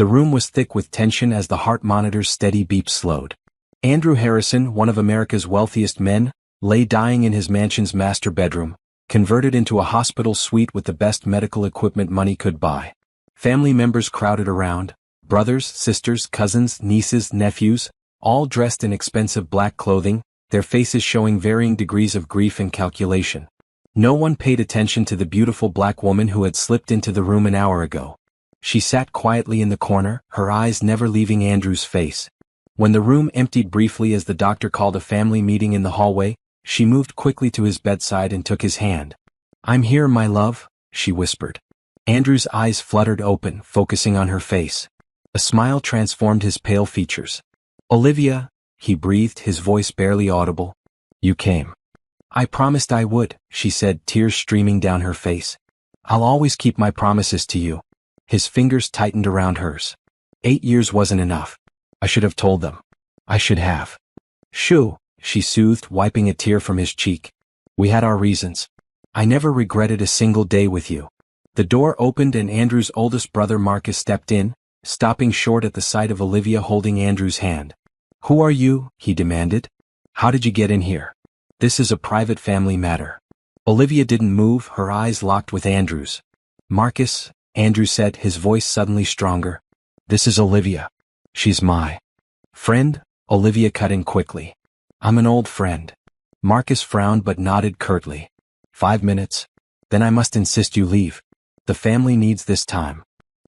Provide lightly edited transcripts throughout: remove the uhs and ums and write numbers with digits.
The room was thick with tension as the heart monitor's steady beep slowed. Andrew Harrison, one of America's wealthiest men, lay dying in his mansion's master bedroom, converted into a hospital suite with the best medical equipment money could buy. Family members crowded around, brothers, sisters, cousins, nieces, nephews, all dressed in expensive black clothing, their faces showing varying degrees of grief and calculation. No one paid attention to the beautiful black woman who had slipped into the room an hour ago. She sat quietly in the corner, her eyes never leaving Andrew's face. When the room emptied briefly as the doctor called a family meeting in the hallway, she moved quickly to his bedside and took his hand. "I'm here, my love," she whispered. Andrew's eyes fluttered open, focusing on her face. A smile transformed his pale features. "Olivia," he breathed, his voice barely audible. "You came." "I promised I would," she said, tears streaming down her face. "I'll always keep my promises to you." His fingers tightened around hers. 8 years wasn't enough. I should have told them. I should have. "Shoo," she soothed, wiping a tear from his cheek. "We had our reasons. I never regretted a single day with you." The door opened and Andrew's oldest brother Marcus stepped in, stopping short at the sight of Olivia holding Andrew's hand. "Who are you?" he demanded. "How did you get in here? This is a private family matter." Olivia didn't move, her eyes locked with Andrew's. "Marcus," Andrew said, his voice suddenly stronger. "This is Olivia. She's my friend," Olivia cut in quickly. "I'm an old friend." Marcus frowned but nodded curtly. 5 minutes? Then I must insist you leave. The family needs this time."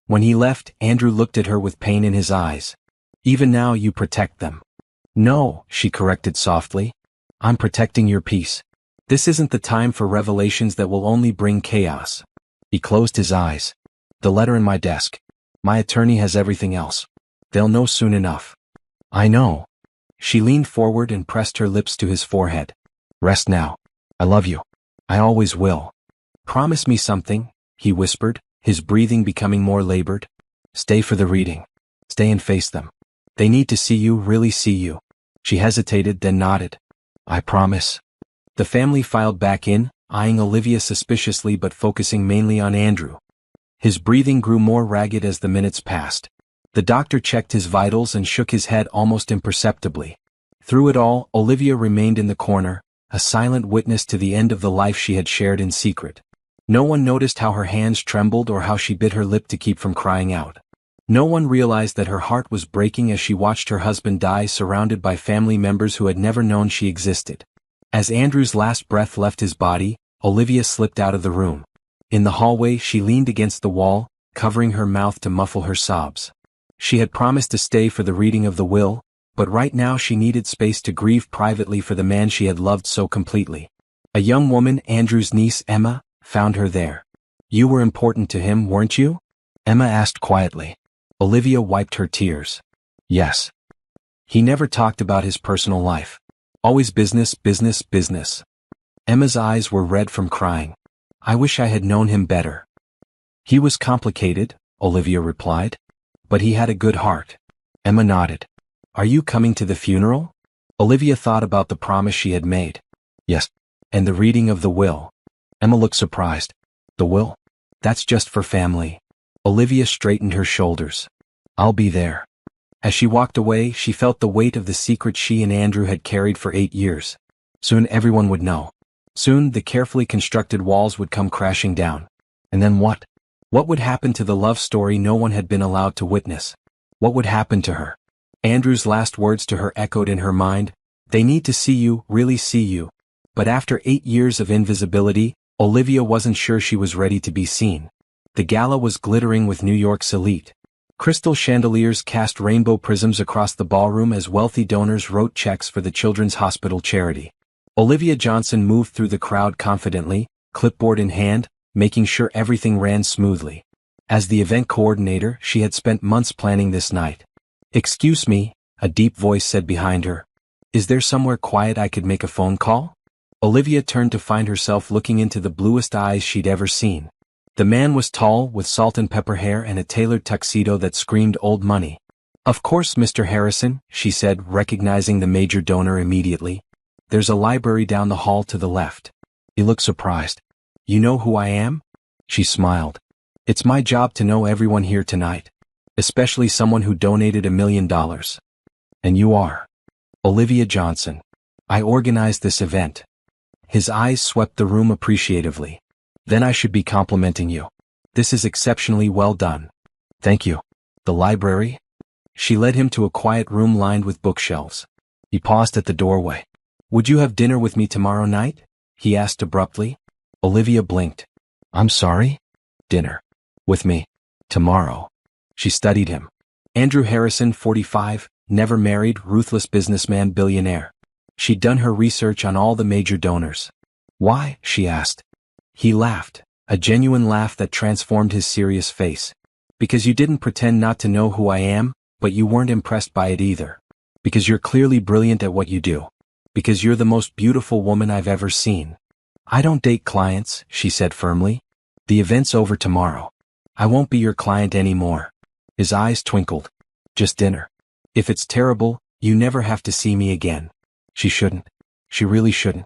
When he left, Andrew looked at her with pain in his eyes. "Even now you protect them." "No," she corrected softly. "I'm protecting your peace. This isn't the time for revelations that will only bring chaos." He closed his eyes. "The letter in my desk. My attorney has everything else. They'll know soon enough." "I know." She leaned forward and pressed her lips to his forehead. "Rest now. I love you. I always will." "Promise me something," he whispered, his breathing becoming more labored. "Stay for the reading. Stay and face them. They need to see you, really see you." She hesitated, then nodded. "I promise." The family filed back in, eyeing Olivia suspiciously but focusing mainly on Andrew. His breathing grew more ragged as the minutes passed. The doctor checked his vitals and shook his head almost imperceptibly. Through it all, Olivia remained in the corner, a silent witness to the end of the life she had shared in secret. No one noticed how her hands trembled or how she bit her lip to keep from crying out. No one realized that her heart was breaking as she watched her husband die surrounded by family members who had never known she existed. As Andrew's last breath left his body, Olivia slipped out of the room. In the hallway, she leaned against the wall, covering her mouth to muffle her sobs. She had promised to stay for the reading of the will, but right now she needed space to grieve privately for the man she had loved so completely. A young woman, Andrew's niece Emma, found her there. "You were important to him, weren't you?" Emma asked quietly. Olivia wiped her tears. "Yes." "He never talked about his personal life. Always business, business, business." Emma's eyes were red from crying. "I wish I had known him better." "He was complicated," Olivia replied. "But he had a good heart." Emma nodded. "Are you coming to the funeral?" Olivia thought about the promise she had made. "Yes. And the reading of the will." Emma looked surprised. "The will? That's just for family." Olivia straightened her shoulders. "I'll be there." As she walked away, she felt the weight of the secret she and Andrew had carried for 8 years. Soon everyone would know. Soon the carefully constructed walls would come crashing down. And then what? What would happen to the love story no one had been allowed to witness? What would happen to her? Andrew's last words to her echoed in her mind. "They need to see you, really see you." But after 8 years of invisibility, Olivia wasn't sure she was ready to be seen. The gala was glittering with New York's elite. Crystal chandeliers cast rainbow prisms across the ballroom as wealthy donors wrote checks for the Children's Hospital charity. Olivia Johnson moved through the crowd confidently, clipboard in hand, making sure everything ran smoothly. As the event coordinator, she had spent months planning this night. "Excuse me," a deep voice said behind her. "Is there somewhere quiet I could make a phone call?" Olivia turned to find herself looking into the bluest eyes she'd ever seen. The man was tall, with salt and pepper hair and a tailored tuxedo that screamed old money. "Of course, Mr. Harrison," she said, recognizing the major donor immediately. "There's a library down the hall to the left." He looked surprised. "You know who I am?" She smiled. "It's my job to know everyone here tonight." especially someone who donated $1 million. And you are Olivia Johnson. I organized this event. His eyes swept the room appreciatively. Then I should be complimenting you. This is exceptionally well done. Thank you. The library? She led him to a quiet room lined with bookshelves. He paused at the doorway. Would you have dinner with me tomorrow night? He asked abruptly. Olivia blinked. I'm sorry? Dinner. With me. Tomorrow. She studied him. Andrew Harrison, 45, never married, ruthless businessman, billionaire. She'd done her research on all the major donors. Why? She asked. He laughed, a genuine laugh that transformed his serious face. Because you didn't pretend not to know who I am, but you weren't impressed by it either. Because you're clearly brilliant at what you do. Because you're the most beautiful woman I've ever seen. I don't date clients, she said firmly. The event's over tomorrow. I won't be your client anymore. His eyes twinkled. Just dinner. If it's terrible, you never have to see me again. She shouldn't. She really shouldn't.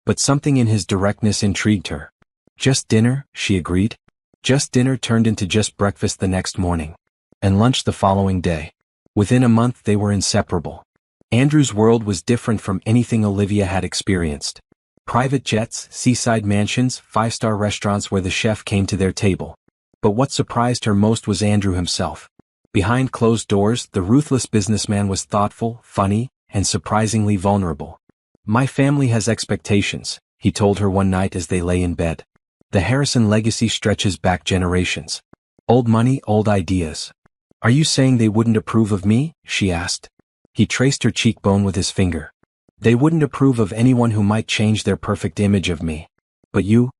But something in his directness intrigued her. Just dinner, she agreed. Just dinner turned into just breakfast the next morning. And lunch the following day. Within a month they were inseparable. Andrew's world was different from anything Olivia had experienced. Private jets, seaside mansions, five-star restaurants where the chef came to their table. But what surprised her most was Andrew himself. Behind closed doors, the ruthless businessman was thoughtful, funny, and surprisingly vulnerable. My family has expectations, he told her one night as they lay in bed. The Harrison legacy stretches back generations. Old money, old ideas. Are you saying they wouldn't approve of me? She asked. He traced her cheekbone with his finger. They wouldn't approve of anyone who might change their perfect image of me. But you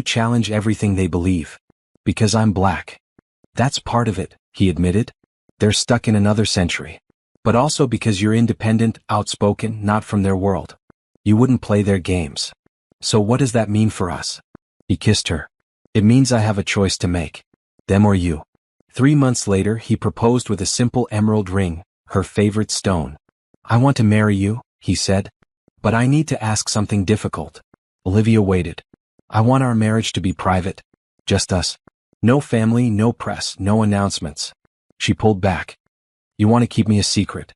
challenge everything they believe. Because I'm black. That's part of it, he admitted. They're stuck in another century. But also because you're independent, outspoken, not from their world. You wouldn't play their games. So what does that mean for us? He kissed her. It means I have a choice to make. Them or you. 3 months later, he proposed with a simple emerald ring, her favorite stone. I want to marry you, he said. But I need to ask something difficult. Olivia waited. I want our marriage to be private. Just us. No family, no press, no announcements. She pulled back. You want to keep me a secret.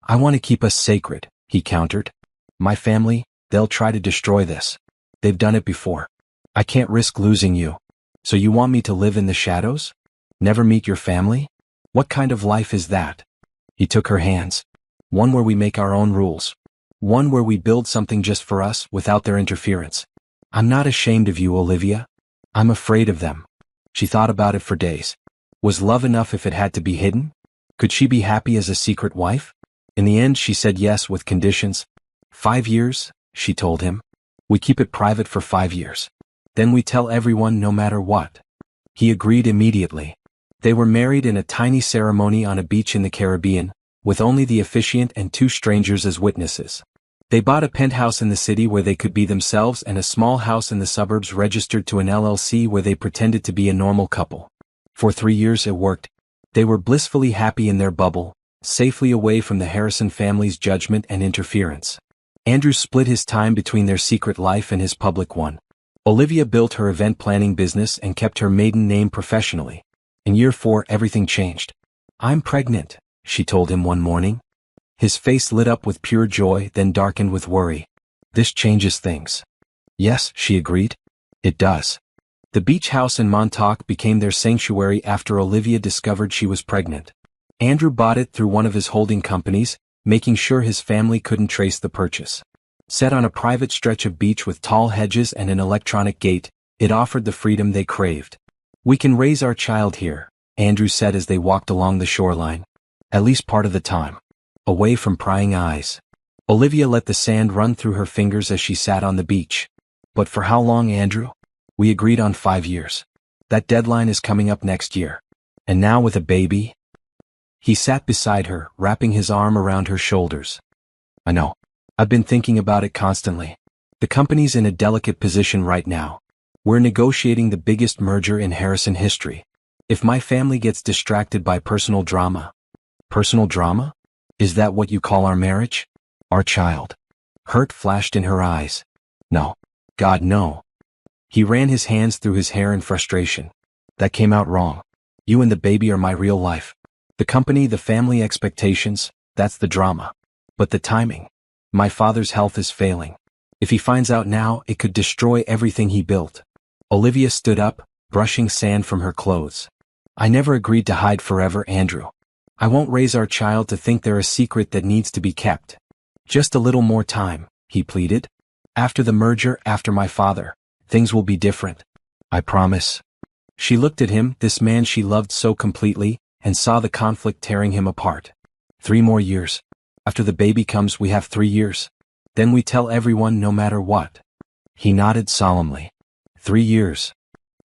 I want to keep us sacred, he countered. My family, they'll try to destroy this. They've done it before. I can't risk losing you. So you want me to live in the shadows? Never meet your family? What kind of life is that? He took her hands. One where we make our own rules. One where we build something just for us without their interference. I'm not ashamed of you, Olivia. I'm afraid of them. She thought about it for days. Was love enough if it had to be hidden? Could she be happy as a secret wife? In the end, she said yes with conditions. 5 years, she told him. We keep it private for 5 years. Then we tell everyone no matter what. He agreed immediately. They were married in a tiny ceremony on a beach in the Caribbean, with only the officiant and 2 strangers as witnesses. They bought a penthouse in the city where they could be themselves and a small house in the suburbs registered to an LLC where they pretended to be a normal couple. For 3 years it worked. They were blissfully happy in their bubble, safely away from the Harrison family's judgment and interference. Andrew split his time between their secret life and his public one. Olivia built her event planning business and kept her maiden name professionally. In year 4, everything changed. I'm pregnant, she told him one morning. His face lit up with pure joy, then darkened with worry. This changes things. Yes, she agreed. It does. The beach house in Montauk became their sanctuary after Olivia discovered she was pregnant. Andrew bought it through one of his holding companies, making sure his family couldn't trace the purchase. Set on a private stretch of beach with tall hedges and an electronic gate, it offered the freedom they craved. We can raise our child here, Andrew said as they walked along the shoreline. At least part of the time. Away from prying eyes. Olivia let the sand run through her fingers as she sat on the beach. But for how long, Andrew? We agreed on 5 years. That deadline is coming up next year. And now with a baby? He sat beside her, wrapping his arm around her shoulders. I know. I've been thinking about it constantly. The company's in a delicate position right now. We're negotiating the biggest merger in Harrison history. If my family gets distracted by personal drama. Personal drama? Is that what you call our marriage? Our child? Hurt flashed in her eyes. No. God, no. He ran his hands through his hair in frustration. That came out wrong. You and the baby are my real life. The company, the family expectations, that's the drama. But the timing. My father's health is failing. If he finds out now, it could destroy everything he built. Olivia stood up, brushing sand from her clothes. I never agreed to hide forever, Andrew. I won't raise our child to think they're a secret that needs to be kept. Just a little more time, he pleaded. After the merger, after my father, things will be different. I promise. She looked at him, this man she loved so completely, and saw the conflict tearing him apart. 3 more years. After the baby comes, we have 3 years. Then we tell everyone no matter what. He nodded solemnly. 3 years.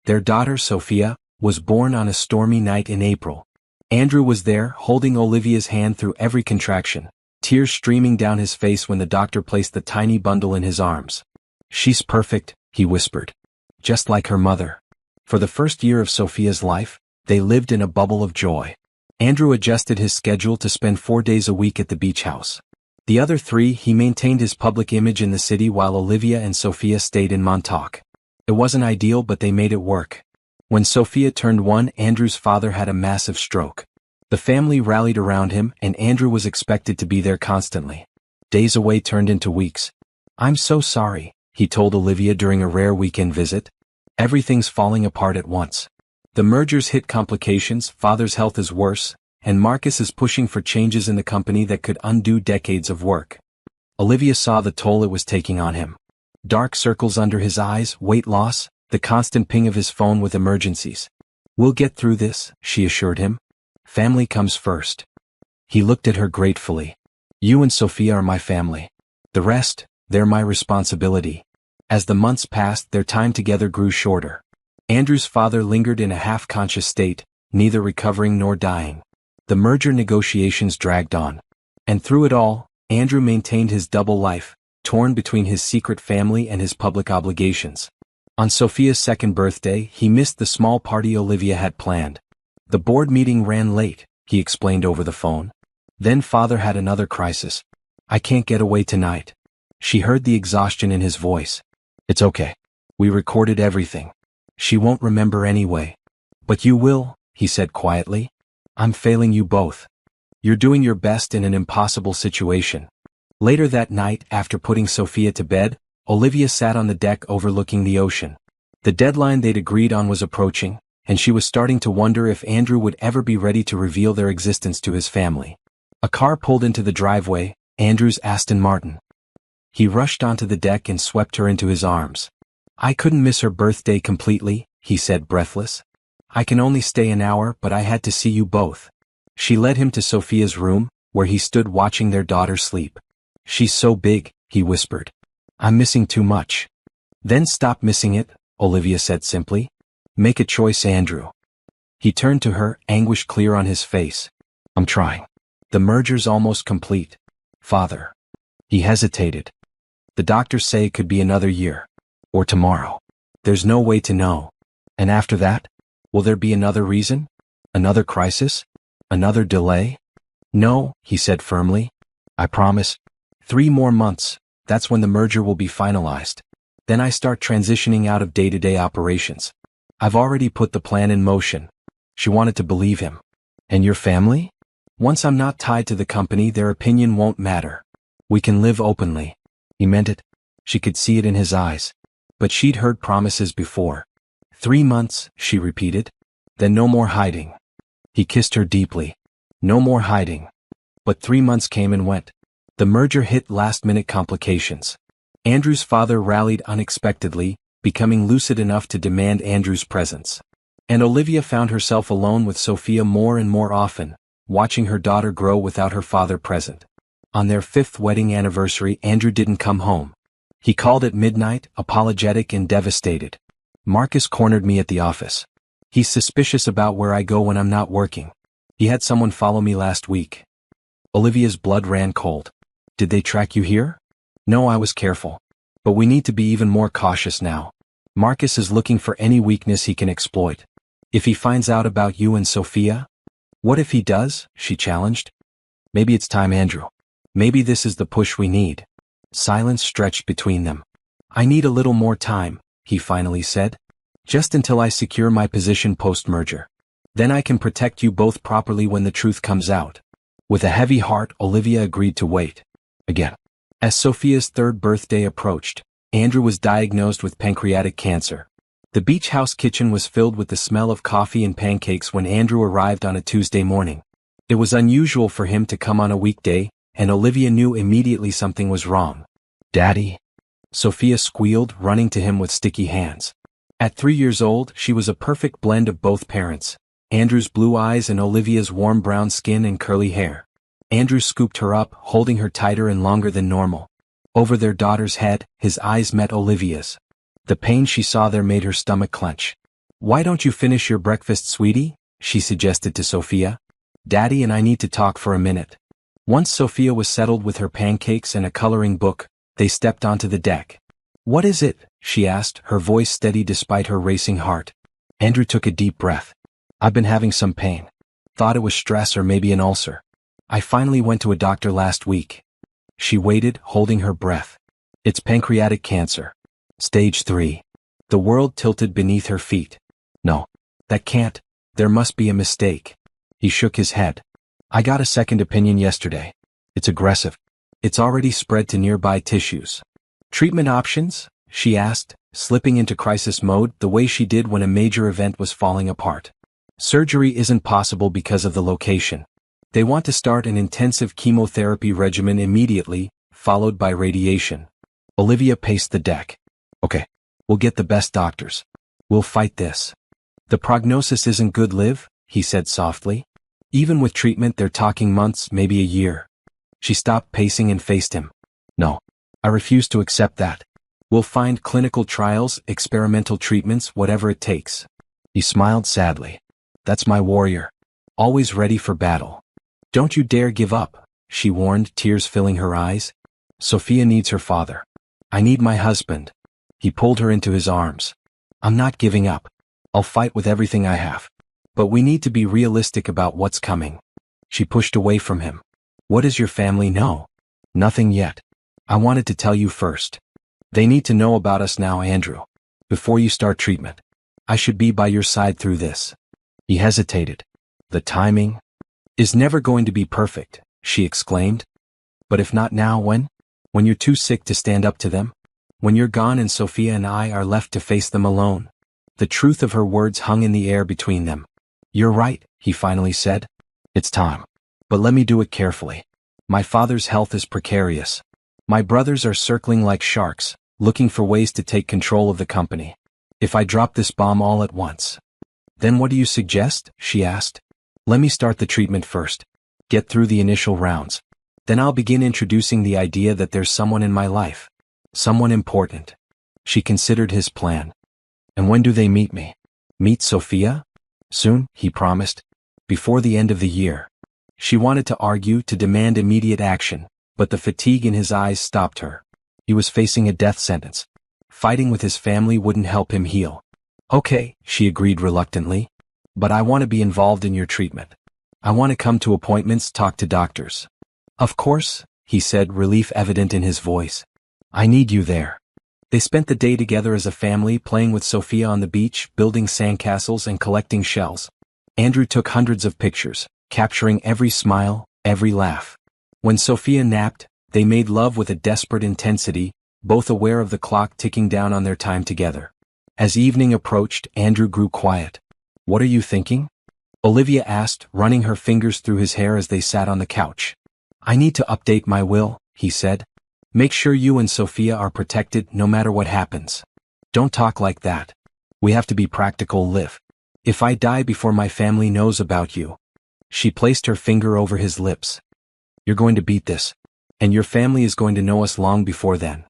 Their daughter, Sophia, was born on a stormy night in April. Andrew was there, holding Olivia's hand through every contraction, tears streaming down his face when the doctor placed the tiny bundle in his arms. She's perfect, he whispered. Just like her mother. For the first year of Sophia's life, they lived in a bubble of joy. Andrew adjusted his schedule to spend 4 days a week at the beach house. The other 3, he maintained his public image in the city while Olivia and Sophia stayed in Montauk. It wasn't ideal, but they made it work. When Sophia turned 1, Andrew's father had a massive stroke. The family rallied around him, and Andrew was expected to be there constantly. Days away turned into weeks. I'm so sorry, he told Olivia during a rare weekend visit. Everything's falling apart at once. The merger's hit complications, father's health is worse, and Marcus is pushing for changes in the company that could undo decades of work. Olivia saw the toll it was taking on him. Dark circles under his eyes, weight loss, the constant ping of his phone with emergencies. We'll get through this, she assured him. Family comes first. He looked at her gratefully. You and Sophia are my family. The rest, they're my responsibility. As the months passed, their time together grew shorter. Andrew's father lingered in a half-conscious state, neither recovering nor dying. The merger negotiations dragged on. And through it all, Andrew maintained his double life, torn between his secret family and his public obligations. On Sophia's 2nd birthday, he missed the small party Olivia had planned. The board meeting ran late, he explained over the phone. Then father had another crisis. I can't get away tonight. She heard the exhaustion in his voice. It's okay. We recorded everything. She won't remember anyway. But you will, he said quietly. I'm failing you both. You're doing your best in an impossible situation. Later that night, after putting Sophia to bed, Olivia sat on the deck overlooking the ocean. The deadline they'd agreed on was approaching, and she was starting to wonder if Andrew would ever be ready to reveal their existence to his family. A car pulled into the driveway, Andrew's Aston Martin. He rushed onto the deck and swept her into his arms. I couldn't miss her birthday completely, he said breathless. I can only stay an hour, but I had to see you both. She led him to Sophia's room, where he stood watching their daughter sleep. She's so big, he whispered. I'm missing too much. Then stop missing it, Olivia said simply. Make a choice, Andrew. He turned to her, anguish clear on his face. I'm trying. The merger's almost complete. Father. He hesitated. The doctors say it could be another year. Or tomorrow. There's no way to know. And after that? Will there be another reason? Another crisis? Another delay? No, he said firmly. I promise. 3 more months. That's when the merger will be finalized. Then I start transitioning out of day-to-day operations. I've already put the plan in motion. She wanted to believe him. And your family? Once I'm not tied to the company, their opinion won't matter. We can live openly. He meant it. She could see it in his eyes. But she'd heard promises before. 3 months, she repeated. Then no more hiding. He kissed her deeply. No more hiding. But 3 months came and went. The merger hit last-minute complications. Andrew's father rallied unexpectedly, becoming lucid enough to demand Andrew's presence. And Olivia found herself alone with Sophia more and more often, watching her daughter grow without her father present. On their 5th wedding anniversary, Andrew didn't come home. He called at midnight, apologetic and devastated. Marcus cornered me at the office. He's suspicious about where I go when I'm not working. He had someone follow me last week. Olivia's blood ran cold. Did they track you here? No, I was careful. But we need to be even more cautious now. Marcus is looking for any weakness he can exploit. If he finds out about you and Sophia? What if he does? She challenged. Maybe it's time, Andrew. Maybe this is the push we need. Silence stretched between them. I need a little more time, he finally said. Just until I secure my position post-merger. Then I can protect you both properly when the truth comes out. With a heavy heart, Olivia agreed to wait. Again. As Sophia's third birthday approached, Andrew was diagnosed with pancreatic cancer. The beach house kitchen was filled with the smell of coffee and pancakes when Andrew arrived on a Tuesday morning. It was unusual for him to come on a weekday, and Olivia knew immediately something was wrong. "Daddy?" Sophia squealed, running to him with sticky hands. At 3 years old, she was a perfect blend of both parents, Andrew's blue eyes and Olivia's warm brown skin and curly hair. Andrew scooped her up, holding her tighter and longer than normal. Over their daughter's head, his eyes met Olivia's. The pain she saw there made her stomach clench. "Why don't you finish your breakfast, sweetie?" she suggested to Sophia. "Daddy and I need to talk for a minute." Once Sophia was settled with her pancakes and a coloring book, they stepped onto the deck. "What is it?" she asked, her voice steady despite her racing heart. Andrew took a deep breath. "I've been having some pain. Thought it was stress or maybe an ulcer. I finally went to a doctor last week." She waited, holding her breath. "It's pancreatic cancer. Stage 3. The world tilted beneath her feet. "No. That can't. There must be a mistake." He shook his head. "I got a second opinion yesterday. It's aggressive. It's already spread to nearby tissues." "Treatment options?" she asked, slipping into crisis mode the way she did when a major event was falling apart. "Surgery isn't possible because of the location. They want to start an intensive chemotherapy regimen immediately, followed by radiation." Olivia paced the deck. "Okay. We'll get the best doctors. We'll fight this." "The prognosis isn't good, Liv," he said softly. "Even with treatment they're talking months, maybe a year." She stopped pacing and faced him. "No. I refuse to accept that. We'll find clinical trials, experimental treatments, whatever it takes." He smiled sadly. "That's my warrior. Always ready for battle." "Don't you dare give up," she warned, tears filling her eyes. "Sophia needs her father. I need my husband." He pulled her into his arms. "I'm not giving up. I'll fight with everything I have. But we need to be realistic about what's coming." She pushed away from him. "What does your family know?" "Nothing yet. I wanted to tell you first. They need to know about us now, Andrew. Before you start treatment. I should be by your side through this." He hesitated. "The timing is never going to be perfect," she exclaimed. "But if not now, when? When you're too sick to stand up to them? When you're gone and Sophia and I are left to face them alone?" The truth of her words hung in the air between them. "You're right," he finally said. "It's time. But let me do it carefully. My father's health is precarious. My brothers are circling like sharks, looking for ways to take control of the company. If I drop this bomb all at once." "Then what do you suggest?" she asked. "Let me start the treatment first. Get through the initial rounds. Then I'll begin introducing the idea that there's someone in my life. Someone important." She considered his plan. "And when do they meet me?" "Meet Sophia?" "Soon," he promised. "Before the end of the year." She wanted to argue, to demand immediate action, but the fatigue in his eyes stopped her. He was facing a death sentence. Fighting with his family wouldn't help him heal. "Okay," she agreed reluctantly. "But I want to be involved in your treatment. I want to come to appointments, talk to doctors." "Of course," he said, relief evident in his voice. "I need you there." They spent the day together as a family, playing with Sophia on the beach, building sandcastles and collecting shells. Andrew took hundreds of pictures, capturing every smile, every laugh. When Sophia napped, they made love with a desperate intensity, both aware of the clock ticking down on their time together. As evening approached, Andrew grew quiet. "What are you thinking?" Olivia asked, running her fingers through his hair as they sat on the couch. "I need to update my will," he said. "Make sure you and Sophia are protected no matter what happens." "Don't talk like that. We have to be practical, Liv. If I die before my family knows about you." She placed her finger over his lips. "You're going to beat this. And your family is going to know us long before then."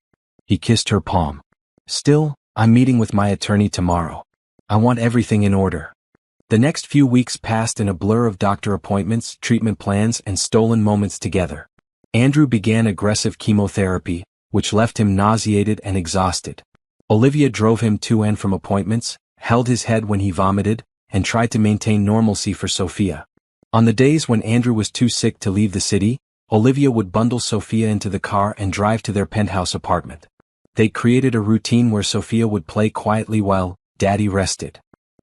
He kissed her palm. "Still, I'm meeting with my attorney tomorrow. I want everything in order." The next few weeks passed in a blur of doctor appointments, treatment plans, and stolen moments together. Andrew began aggressive chemotherapy, which left him nauseated and exhausted. Olivia drove him to and from appointments, held his head when he vomited, and tried to maintain normalcy for Sophia. On the days when Andrew was too sick to leave the city, Olivia would bundle Sophia into the car and drive to their penthouse apartment. They created a routine where Sophia would play quietly while Daddy rested.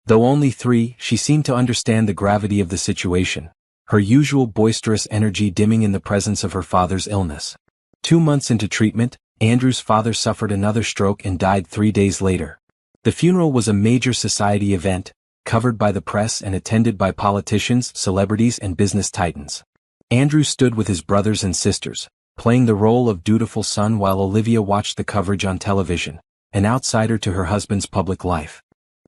Though only 3, she seemed to understand the gravity of the situation, her usual boisterous energy dimming in the presence of her father's illness. 2 months into treatment, Andrew's father suffered another stroke and died 3 days later. The funeral was a major society event, covered by the press and attended by politicians, celebrities, and business titans. Andrew stood with his brothers and sisters, playing the role of dutiful son while Olivia watched the coverage on television, an outsider to her husband's public life.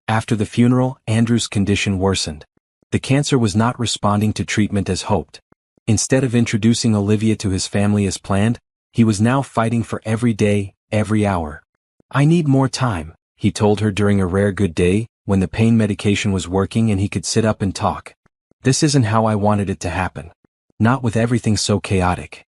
After the funeral, Andrew's condition worsened. The cancer was not responding to treatment as hoped. Instead of introducing Olivia to his family as planned, he was now fighting for every day, every hour. "I need more time," he told her during a rare good day, when the pain medication was working and he could sit up and talk. "This isn't how I wanted it to happen. Not with everything so chaotic."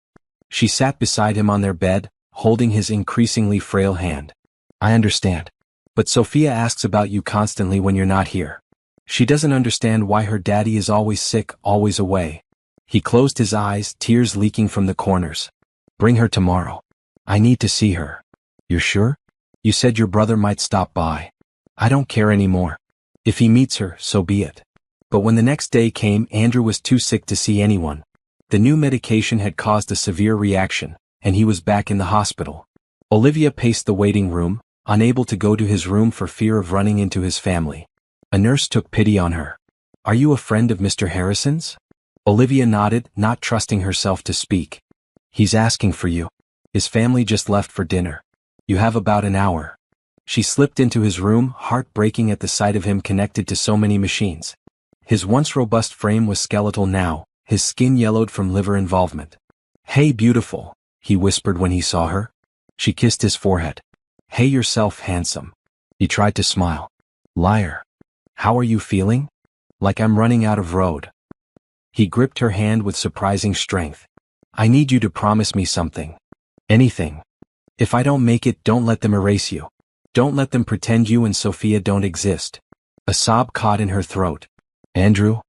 She sat beside him on their bed, holding his increasingly frail hand. "I understand. But Sophia asks about you constantly when you're not here. She doesn't understand why her daddy is always sick, always away." He closed his eyes, tears leaking from the corners. "Bring her tomorrow. I need to see her." "You're sure? You said your brother might stop by." "I don't care anymore. If he meets her, so be it." But when the next day came, Andrew was too sick to see anyone. The new medication had caused a severe reaction, and he was back in the hospital. Olivia paced the waiting room, unable to go to his room for fear of running into his family. A nurse took pity on her. "Are you a friend of Mr. Harrison's?" Olivia nodded, not trusting herself to speak. "He's asking for you. His family just left for dinner. You have about an hour." She slipped into his room, heart breaking at the sight of him connected to so many machines. His once robust frame was skeletal now, his skin yellowed from liver involvement. "Hey, beautiful," he whispered when he saw her. She kissed his forehead. "Hey yourself, handsome." He tried to smile. "Liar. How are you feeling?" "Like I'm running out of road." He gripped her hand with surprising strength. "I need you to promise me something. Anything. If I don't make it, don't let them erase you. Don't let them pretend you and Sophia don't exist." A sob caught in her throat. "Andrew?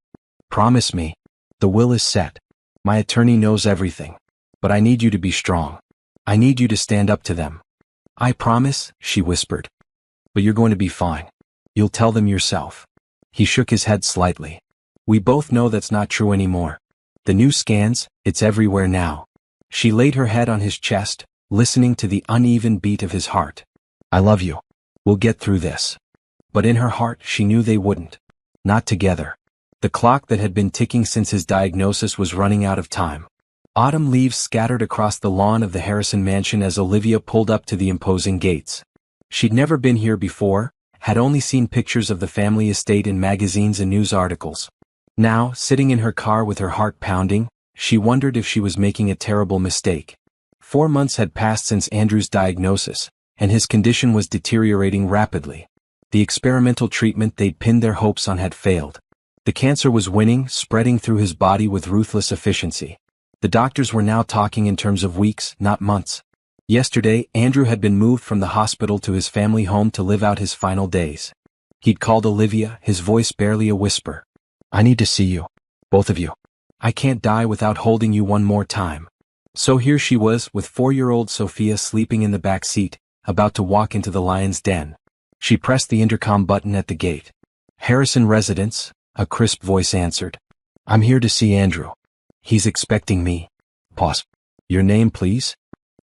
Promise me. The will is set. My attorney knows everything. But I need you to be strong. I need you to stand up to them." "I promise," she whispered. "But you're going to be fine. You'll tell them yourself." He shook his head slightly. "We both know that's not true anymore. The new scans, it's everywhere now." She laid her head on his chest, listening to the uneven beat of his heart. "I love you. We'll get through this." But in her heart she knew they wouldn't. Not together. The clock that had been ticking since his diagnosis was running out of time. Autumn leaves scattered across the lawn of the Harrison mansion as Olivia pulled up to the imposing gates. She'd never been here before, had only seen pictures of the family estate in magazines and news articles. Now, sitting in her car with her heart pounding, she wondered if she was making a terrible mistake. 4 months had passed since Andrew's diagnosis, and his condition was deteriorating rapidly. The experimental treatment they'd pinned their hopes on had failed. The cancer was winning, spreading through his body with ruthless efficiency. The doctors were now talking in terms of weeks, not months. Yesterday, Andrew had been moved from the hospital to his family home to live out his final days. He'd called Olivia, his voice barely a whisper. "I need to see you. Both of you. I can't die without holding you one more time." So here she was, with 4-year-old Sophia sleeping in the back seat, about to walk into the lion's den. She pressed the intercom button at the gate. "Harrison Residence," a crisp voice answered. "I'm here to see Andrew. He's expecting me." Pause. "Your name, please?"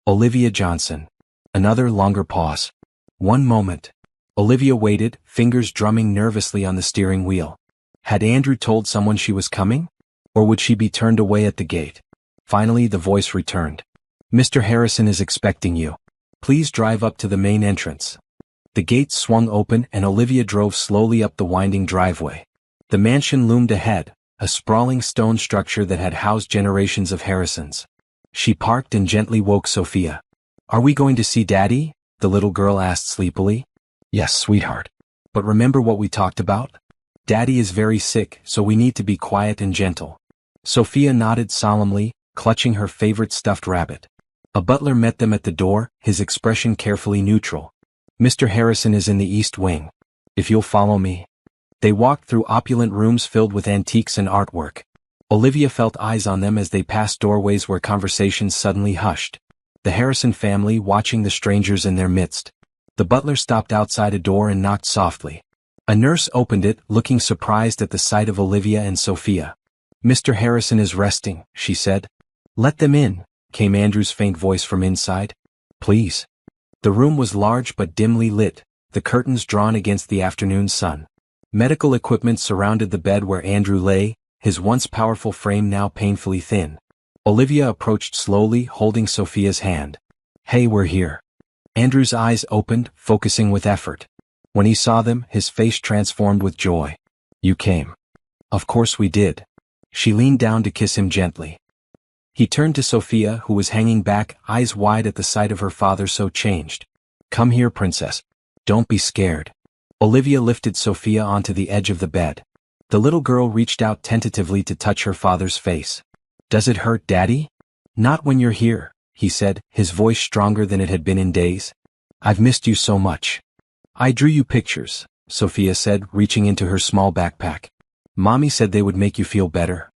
"Olivia Johnson." Another longer pause. "1 moment." Olivia waited, fingers drumming nervously on the steering wheel. Had Andrew told someone she was coming? Or would she be turned away at the gate? Finally the voice returned. "Mr. Harrison is expecting you. Please drive up to the main entrance." The gates swung open and Olivia drove slowly up the winding driveway. The mansion loomed ahead, a sprawling stone structure that had housed generations of Harrisons. She parked and gently woke Sophia. "Are we going to see Daddy?" the little girl asked sleepily. "Yes, sweetheart. But remember what we talked about? Daddy is very sick, so we need to be quiet and gentle." Sophia nodded solemnly, clutching her favorite stuffed rabbit. A butler met them at the door, his expression carefully neutral. "Mr. Harrison is in the East Wing. If you'll follow me." They walked through opulent rooms filled with antiques and artwork. Olivia felt eyes on them as they passed doorways where conversations suddenly hushed. The Harrison family watching the strangers in their midst. The butler stopped outside a door and knocked softly. A nurse opened it, looking surprised at the sight of Olivia and Sophia. "Mr. Harrison is resting," she said. "Let them in," came Andrew's faint voice from inside. "Please." The room was large but dimly lit, the curtains drawn against the afternoon sun. Medical equipment surrounded the bed where Andrew lay, his once powerful frame now painfully thin. Olivia approached slowly, holding Sophia's hand. "Hey, we're here." Andrew's eyes opened, focusing with effort. When he saw them, his face transformed with joy. "You came." "Of course we did." She leaned down to kiss him gently. He turned to Sophia, who was hanging back, eyes wide at the sight of her father so changed. "Come here, princess. Don't be scared." Olivia lifted Sophia onto the edge of the bed. The little girl reached out tentatively to touch her father's face. "Does it hurt, Daddy?" "Not when you're here," he said, his voice stronger than it had been in days. "I've missed you so much." "I drew you pictures," Sophia said, reaching into her small backpack. "Mommy said they would make you feel better."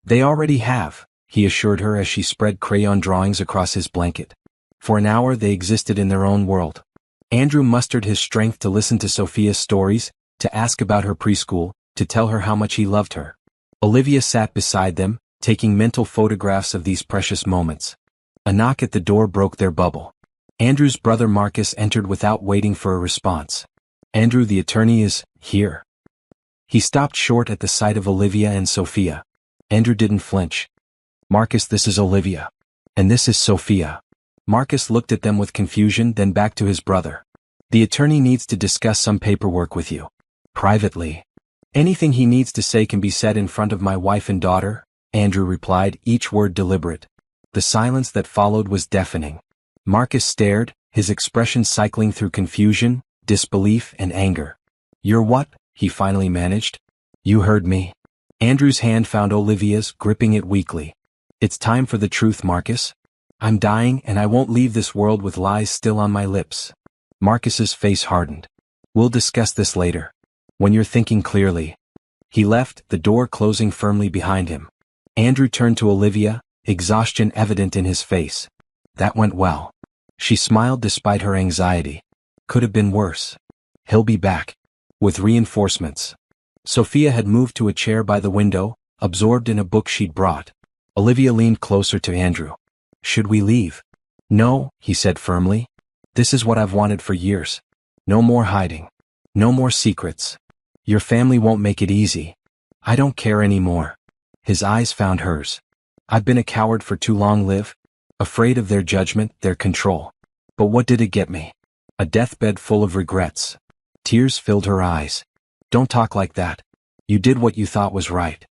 "They already have," he assured her as she spread crayon drawings across his blanket. For an hour they existed in their own world. Andrew mustered his strength to listen to Sophia's stories, to ask about her preschool, to tell her how much he loved her. Olivia sat beside them, taking mental photographs of these precious moments. A knock at the door broke their bubble. Andrew's brother Marcus entered without waiting for a response. "Andrew, the attorney is here." He stopped short at the sight of Olivia and Sophia. Andrew didn't flinch. "Marcus, this is Olivia. And this is Sophia." Marcus looked at them with confusion, then back to his brother. "The attorney needs to discuss some paperwork with you. Privately. Anything he needs to say can be said in front of my wife and daughter," Andrew replied, each word deliberate. The silence that followed was deafening. Marcus stared, his expression cycling through confusion, disbelief, and anger. "You're what?" he finally managed. "You heard me." Andrew's hand found Olivia's, gripping it weakly. "It's time for the truth, Marcus. I'm dying and I won't leave this world with lies still on my lips." Marcus's face hardened. "We'll discuss this later. When you're thinking clearly." He left, the door closing firmly behind him. Andrew turned to Olivia, exhaustion evident in his face. "That went well." She smiled despite her anxiety. "Could have been worse. He'll be back. With reinforcements." Sophia had moved to a chair by the window, absorbed in a book she'd brought. Olivia leaned closer to Andrew. "Should we leave?" "No," he said firmly. "This is what I've wanted for years. No more hiding. No more secrets. Your family won't make it easy. I don't care anymore." His eyes found hers. "I've been a coward for too long, Liv. Afraid of their judgment, their control. But what did it get me? A deathbed full of regrets." Tears filled her eyes. "Don't talk like that. You did what you thought was right."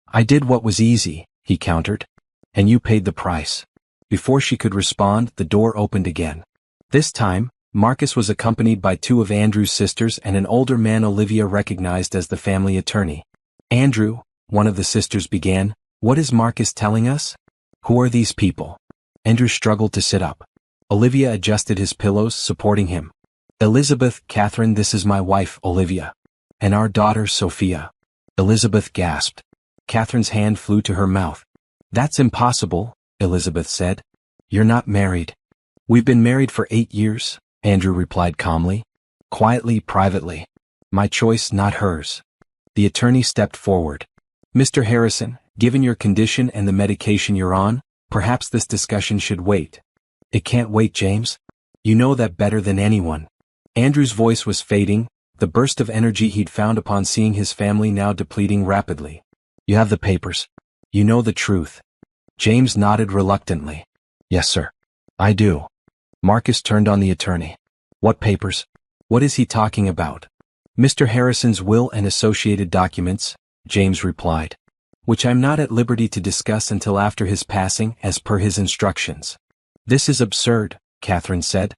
"I did what was easy," he countered. "And you paid the price." Before she could respond, the door opened again. This time, Marcus was accompanied by two of Andrew's sisters and an older man Olivia recognized as the family attorney. "Andrew," one of the sisters began, "what is Marcus telling us? Who are these people?" Andrew struggled to sit up. Olivia adjusted his pillows, supporting him. "Elizabeth, Catherine, this is my wife, Olivia. And our daughter, Sophia." Elizabeth gasped. Catherine's hand flew to her mouth. "That's impossible," Elizabeth said. "You're not married." "We've been married for 8 years, Andrew replied calmly. "Quietly, privately. My choice, not hers." The attorney stepped forward. "Mr. Harrison, given your condition and the medication you're on, perhaps this discussion should wait." "It can't wait, James. You know that better than anyone." Andrew's voice was fading, the burst of energy he'd found upon seeing his family now depleting rapidly. "You have the papers. You know the truth." James nodded reluctantly. "Yes, sir. I do." Marcus turned on the attorney. "What papers? What is he talking about?" "Mr. Harrison's will and associated documents," James replied. "Which I'm not at liberty to discuss until after his passing, as per his instructions." "This is absurd," Catherine said.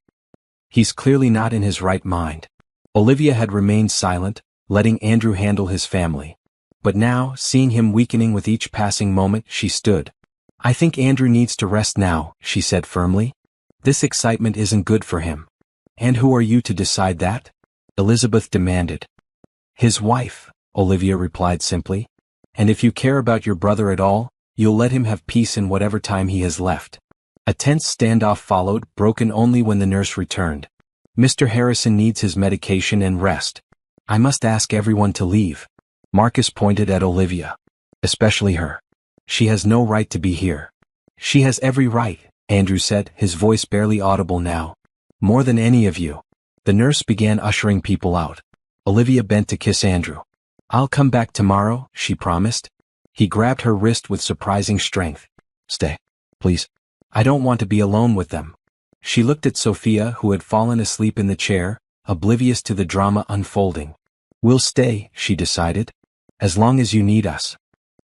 "He's clearly not in his right mind." Olivia had remained silent, letting Andrew handle his family. But now, seeing him weakening with each passing moment, she stood. "I think Andrew needs to rest now," she said firmly. "This excitement isn't good for him." "And who are you to decide that?" Elizabeth demanded. "His wife," Olivia replied simply. "And if you care about your brother at all, you'll let him have peace in whatever time he has left." A tense standoff followed, broken only when the nurse returned. "Mr. Harrison needs his medication and rest. I must ask everyone to leave. Marcus pointed at Olivia. Especially her. She has no right to be here. She has every right, Andrew said, his voice barely audible now. More than any of you. The nurse began ushering people out. Olivia bent to kiss Andrew. I'll come back tomorrow, she promised. He grabbed her wrist with surprising strength. Stay, please. I don't want to be alone with them. She looked at Sophia, who had fallen asleep in the chair, oblivious to the drama unfolding. We'll stay, she decided. As long as you need us.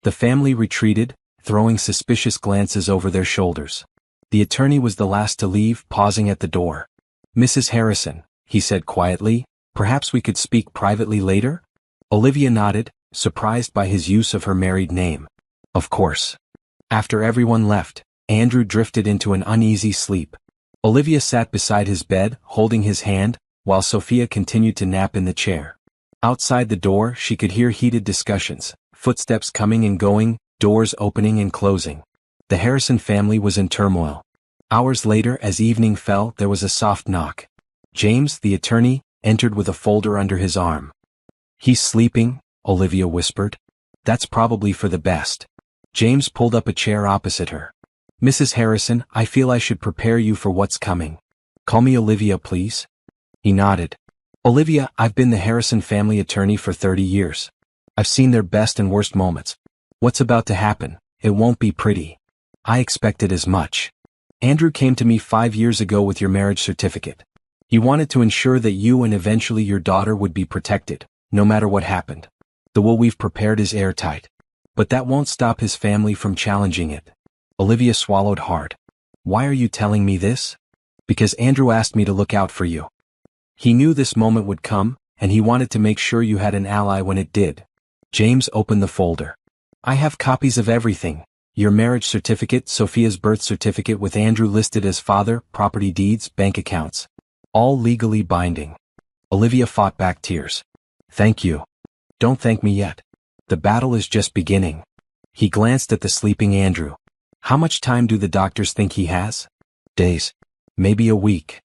The family retreated, throwing suspicious glances over their shoulders. The attorney was the last to leave, pausing at the door. Mrs. Harrison, he said quietly, perhaps we could speak privately later? Olivia nodded, surprised by his use of her married name. Of course. After everyone left, Andrew drifted into an uneasy sleep. Olivia sat beside his bed, holding his hand, while Sophia continued to nap in the chair. Outside the door, she could hear heated discussions, footsteps coming and going, doors opening and closing. The Harrison family was in turmoil. Hours later, as evening fell, there was a soft knock. James, the attorney, entered with a folder under his arm. He's sleeping, Olivia whispered. That's probably for the best. James pulled up a chair opposite her. Mrs. Harrison, I feel I should prepare you for what's coming. Call me Olivia, please. He nodded. Olivia, I've been the Harrison family attorney for 30 years. I've seen their best and worst moments. What's about to happen? It won't be pretty. I expected as much. Andrew came to me 5 years ago with your marriage certificate. He wanted to ensure that you and eventually your daughter would be protected, no matter what happened. The will we've prepared is airtight. But that won't stop his family from challenging it. Olivia swallowed hard. Why are you telling me this? Because Andrew asked me to look out for you. He knew this moment would come, and he wanted to make sure you had an ally when it did. James opened the folder. I have copies of everything. Your marriage certificate, Sophia's birth certificate with Andrew listed as father, property deeds, bank accounts. All legally binding. Olivia fought back tears. Thank you. Don't thank me yet. The battle is just beginning. He glanced at the sleeping Andrew. How much time do the doctors think he has? Days. Maybe a week.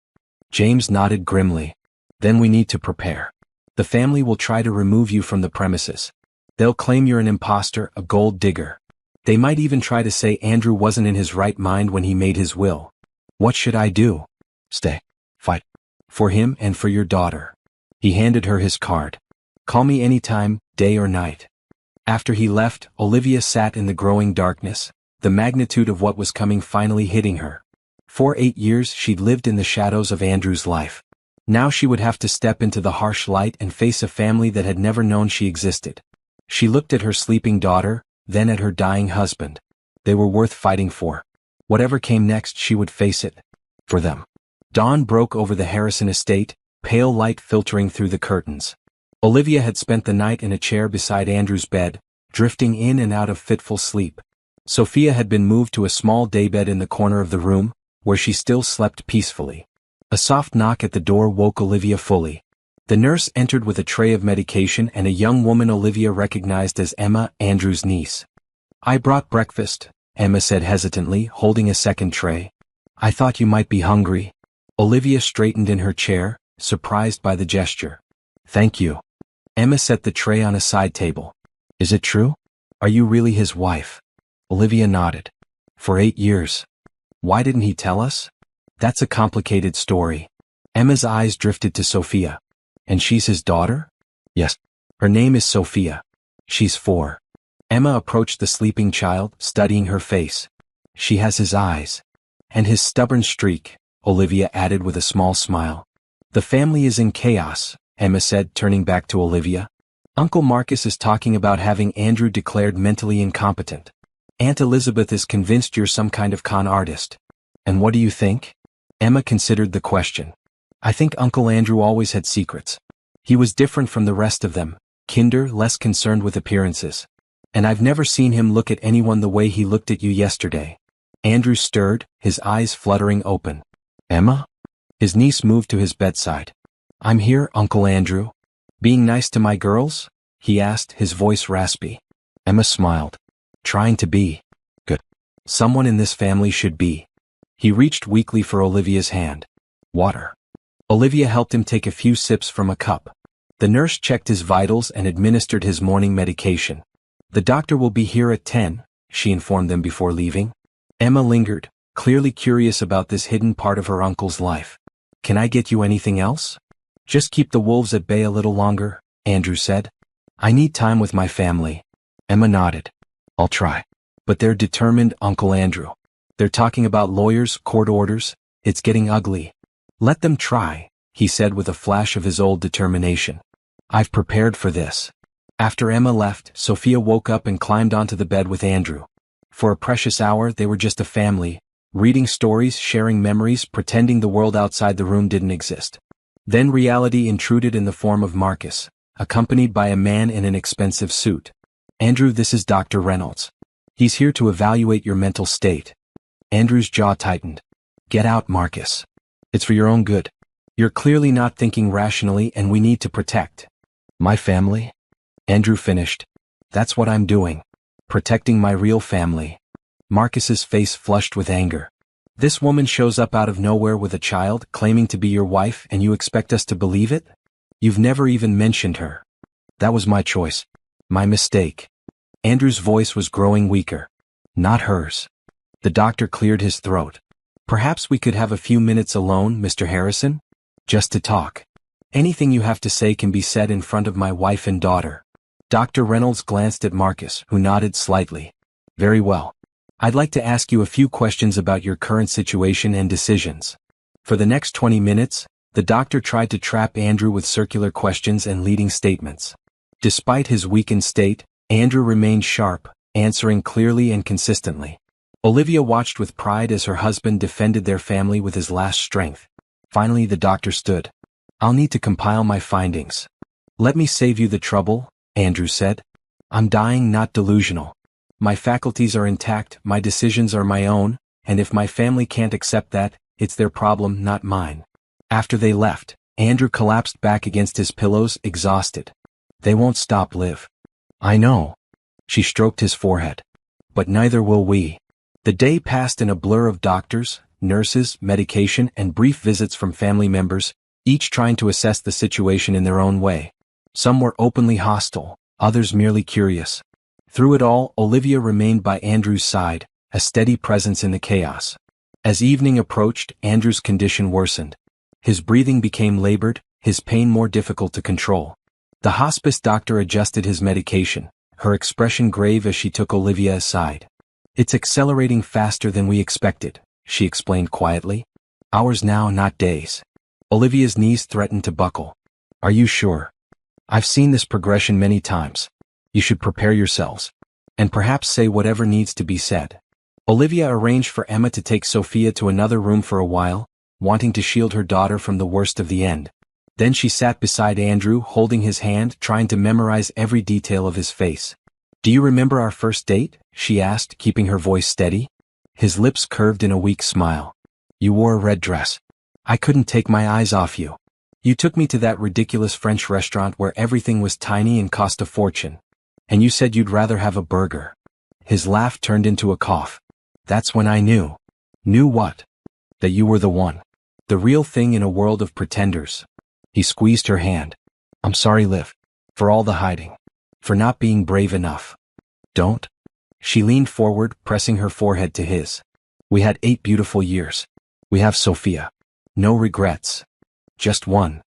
James nodded grimly. Then we need to prepare. The family will try to remove you from the premises. They'll claim you're an imposter, a gold digger. They might even try to say Andrew wasn't in his right mind when he made his will. What should I do? Stay. Fight. For him and for your daughter. He handed her his card. Call me anytime, day or night. After he left, Olivia sat in the growing darkness, the magnitude of what was coming finally hitting her. For 8 years she'd lived in the shadows of Andrew's life. Now she would have to step into the harsh light and face a family that had never known she existed. She looked at her sleeping daughter, then at her dying husband. They were worth fighting for. Whatever came next, she would face it. For them. Dawn broke over the Harrison estate, pale light filtering through the curtains. Olivia had spent the night in a chair beside Andrew's bed, drifting in and out of fitful sleep. Sophia had been moved to a small daybed in the corner of the room, where she still slept peacefully. A soft knock at the door woke Olivia fully. The nurse entered with a tray of medication and a young woman Olivia recognized as Emma, Andrew's niece. I brought breakfast, Emma said hesitantly, holding a second tray. I thought you might be hungry. Olivia straightened in her chair, surprised by the gesture. Thank you. Emma set the tray on a side table. Is it true? Are you really his wife? Olivia nodded. For 8 years. Why didn't he tell us? That's a complicated story. Emma's eyes drifted to Sophia. And she's his daughter? Yes. Her name is Sophia. She's 4. Emma approached the sleeping child, studying her face. She has his eyes. And his stubborn streak, Olivia added with a small smile. The family is in chaos, Emma said, turning back to Olivia. Uncle Marcus is talking about having Andrew declared mentally incompetent. Aunt Elizabeth is convinced you're some kind of con artist. And what do you think? Emma considered the question. I think Uncle Andrew always had secrets. He was different from the rest of them, kinder, less concerned with appearances. And I've never seen him look at anyone the way he looked at you yesterday. Andrew stirred, his eyes fluttering open. Emma? His niece moved to his bedside. I'm here, Uncle Andrew. Being nice to my girls? He asked, his voice raspy. Emma smiled. Trying to be. Good. Someone in this family should be. He reached weakly for Olivia's hand. Water. Olivia helped him take a few sips from a cup. The nurse checked his vitals and administered his morning medication. "The doctor will be here at 10, she informed them before leaving. Emma lingered, clearly curious about this hidden part of her uncle's life. "Can I get you anything else?" "Just keep the wolves at bay a little longer," Andrew said. "I need time with my family." Emma nodded. "I'll try." "But they're determined, Uncle Andrew. They're talking about lawyers, court orders. It's getting ugly." "Let them try," he said with a flash of his old determination. "I've prepared for this." After Emma left, Sophia woke up and climbed onto the bed with Andrew. For a precious hour they were just a family, reading stories, sharing memories, pretending the world outside the room didn't exist. Then reality intruded in the form of Marcus, accompanied by a man in an expensive suit. "Andrew, this is Dr. Reynolds. He's here to evaluate your mental state." Andrew's jaw tightened. "Get out, Marcus. It's for your own good. You're clearly not thinking rationally and we need to protect my family." Andrew finished. "That's what I'm doing. Protecting my real family." Marcus's face flushed with anger. "This woman shows up out of nowhere with a child, claiming to be your wife, and you expect us to believe it? You've never even mentioned her." "That was my choice. My mistake." Andrew's voice was growing weaker. "Not hers." The doctor cleared his throat. "Perhaps we could have a few minutes alone, Mr. Harrison? Just to talk. Anything you have to say can be said in front of my wife and daughter." Dr. Reynolds glanced at Marcus, who nodded slightly. "Very well. I'd like to ask you a few questions about your current situation and decisions." For the next 20 minutes, the doctor tried to trap Andrew with circular questions and leading statements. Despite his weakened state, Andrew remained sharp, answering clearly and consistently. Olivia watched with pride as her husband defended their family with his last strength. Finally the doctor stood. "I'll need to compile my findings." "Let me save you the trouble," Andrew said. "I'm dying, not delusional. My faculties are intact, my decisions are my own, and if my family can't accept that, it's their problem, not mine." After they left, Andrew collapsed back against his pillows, exhausted. "They won't stop, Liv." "I know." She stroked his forehead. "But neither will we." The day passed in a blur of doctors, nurses, medication, and brief visits from family members, each trying to assess the situation in their own way. Some were openly hostile, others merely curious. Through it all, Olivia remained by Andrew's side, a steady presence in the chaos. As evening approached, Andrew's condition worsened. His breathing became labored, his pain more difficult to control. The hospice doctor adjusted his medication, her expression grave as she took Olivia aside. "It's accelerating faster than we expected," she explained quietly. "Hours now, not days." Olivia's knees threatened to buckle. "Are you sure? I've seen this progression many times. You should prepare yourselves. And perhaps say whatever needs to be said." Olivia arranged for Emma to take Sophia to another room for a while, wanting to shield her daughter from the worst of the end. Then she sat beside Andrew, holding his hand, trying to memorize every detail of his face. "Do you remember our first date?" she asked, keeping her voice steady. His lips curved in a weak smile. "You wore a red dress. I couldn't take my eyes off you. You took me to that ridiculous French restaurant where everything was tiny and cost a fortune. And you said you'd rather have a burger." His laugh turned into a cough. "That's when I knew." "Knew what?" "That you were the one. The real thing in a world of pretenders." He squeezed her hand. "I'm sorry, Liv. For all the hiding. For not being brave enough." "Don't." She leaned forward, pressing her forehead to his. "We had 8 beautiful years. We have Sophia. No regrets. Just one."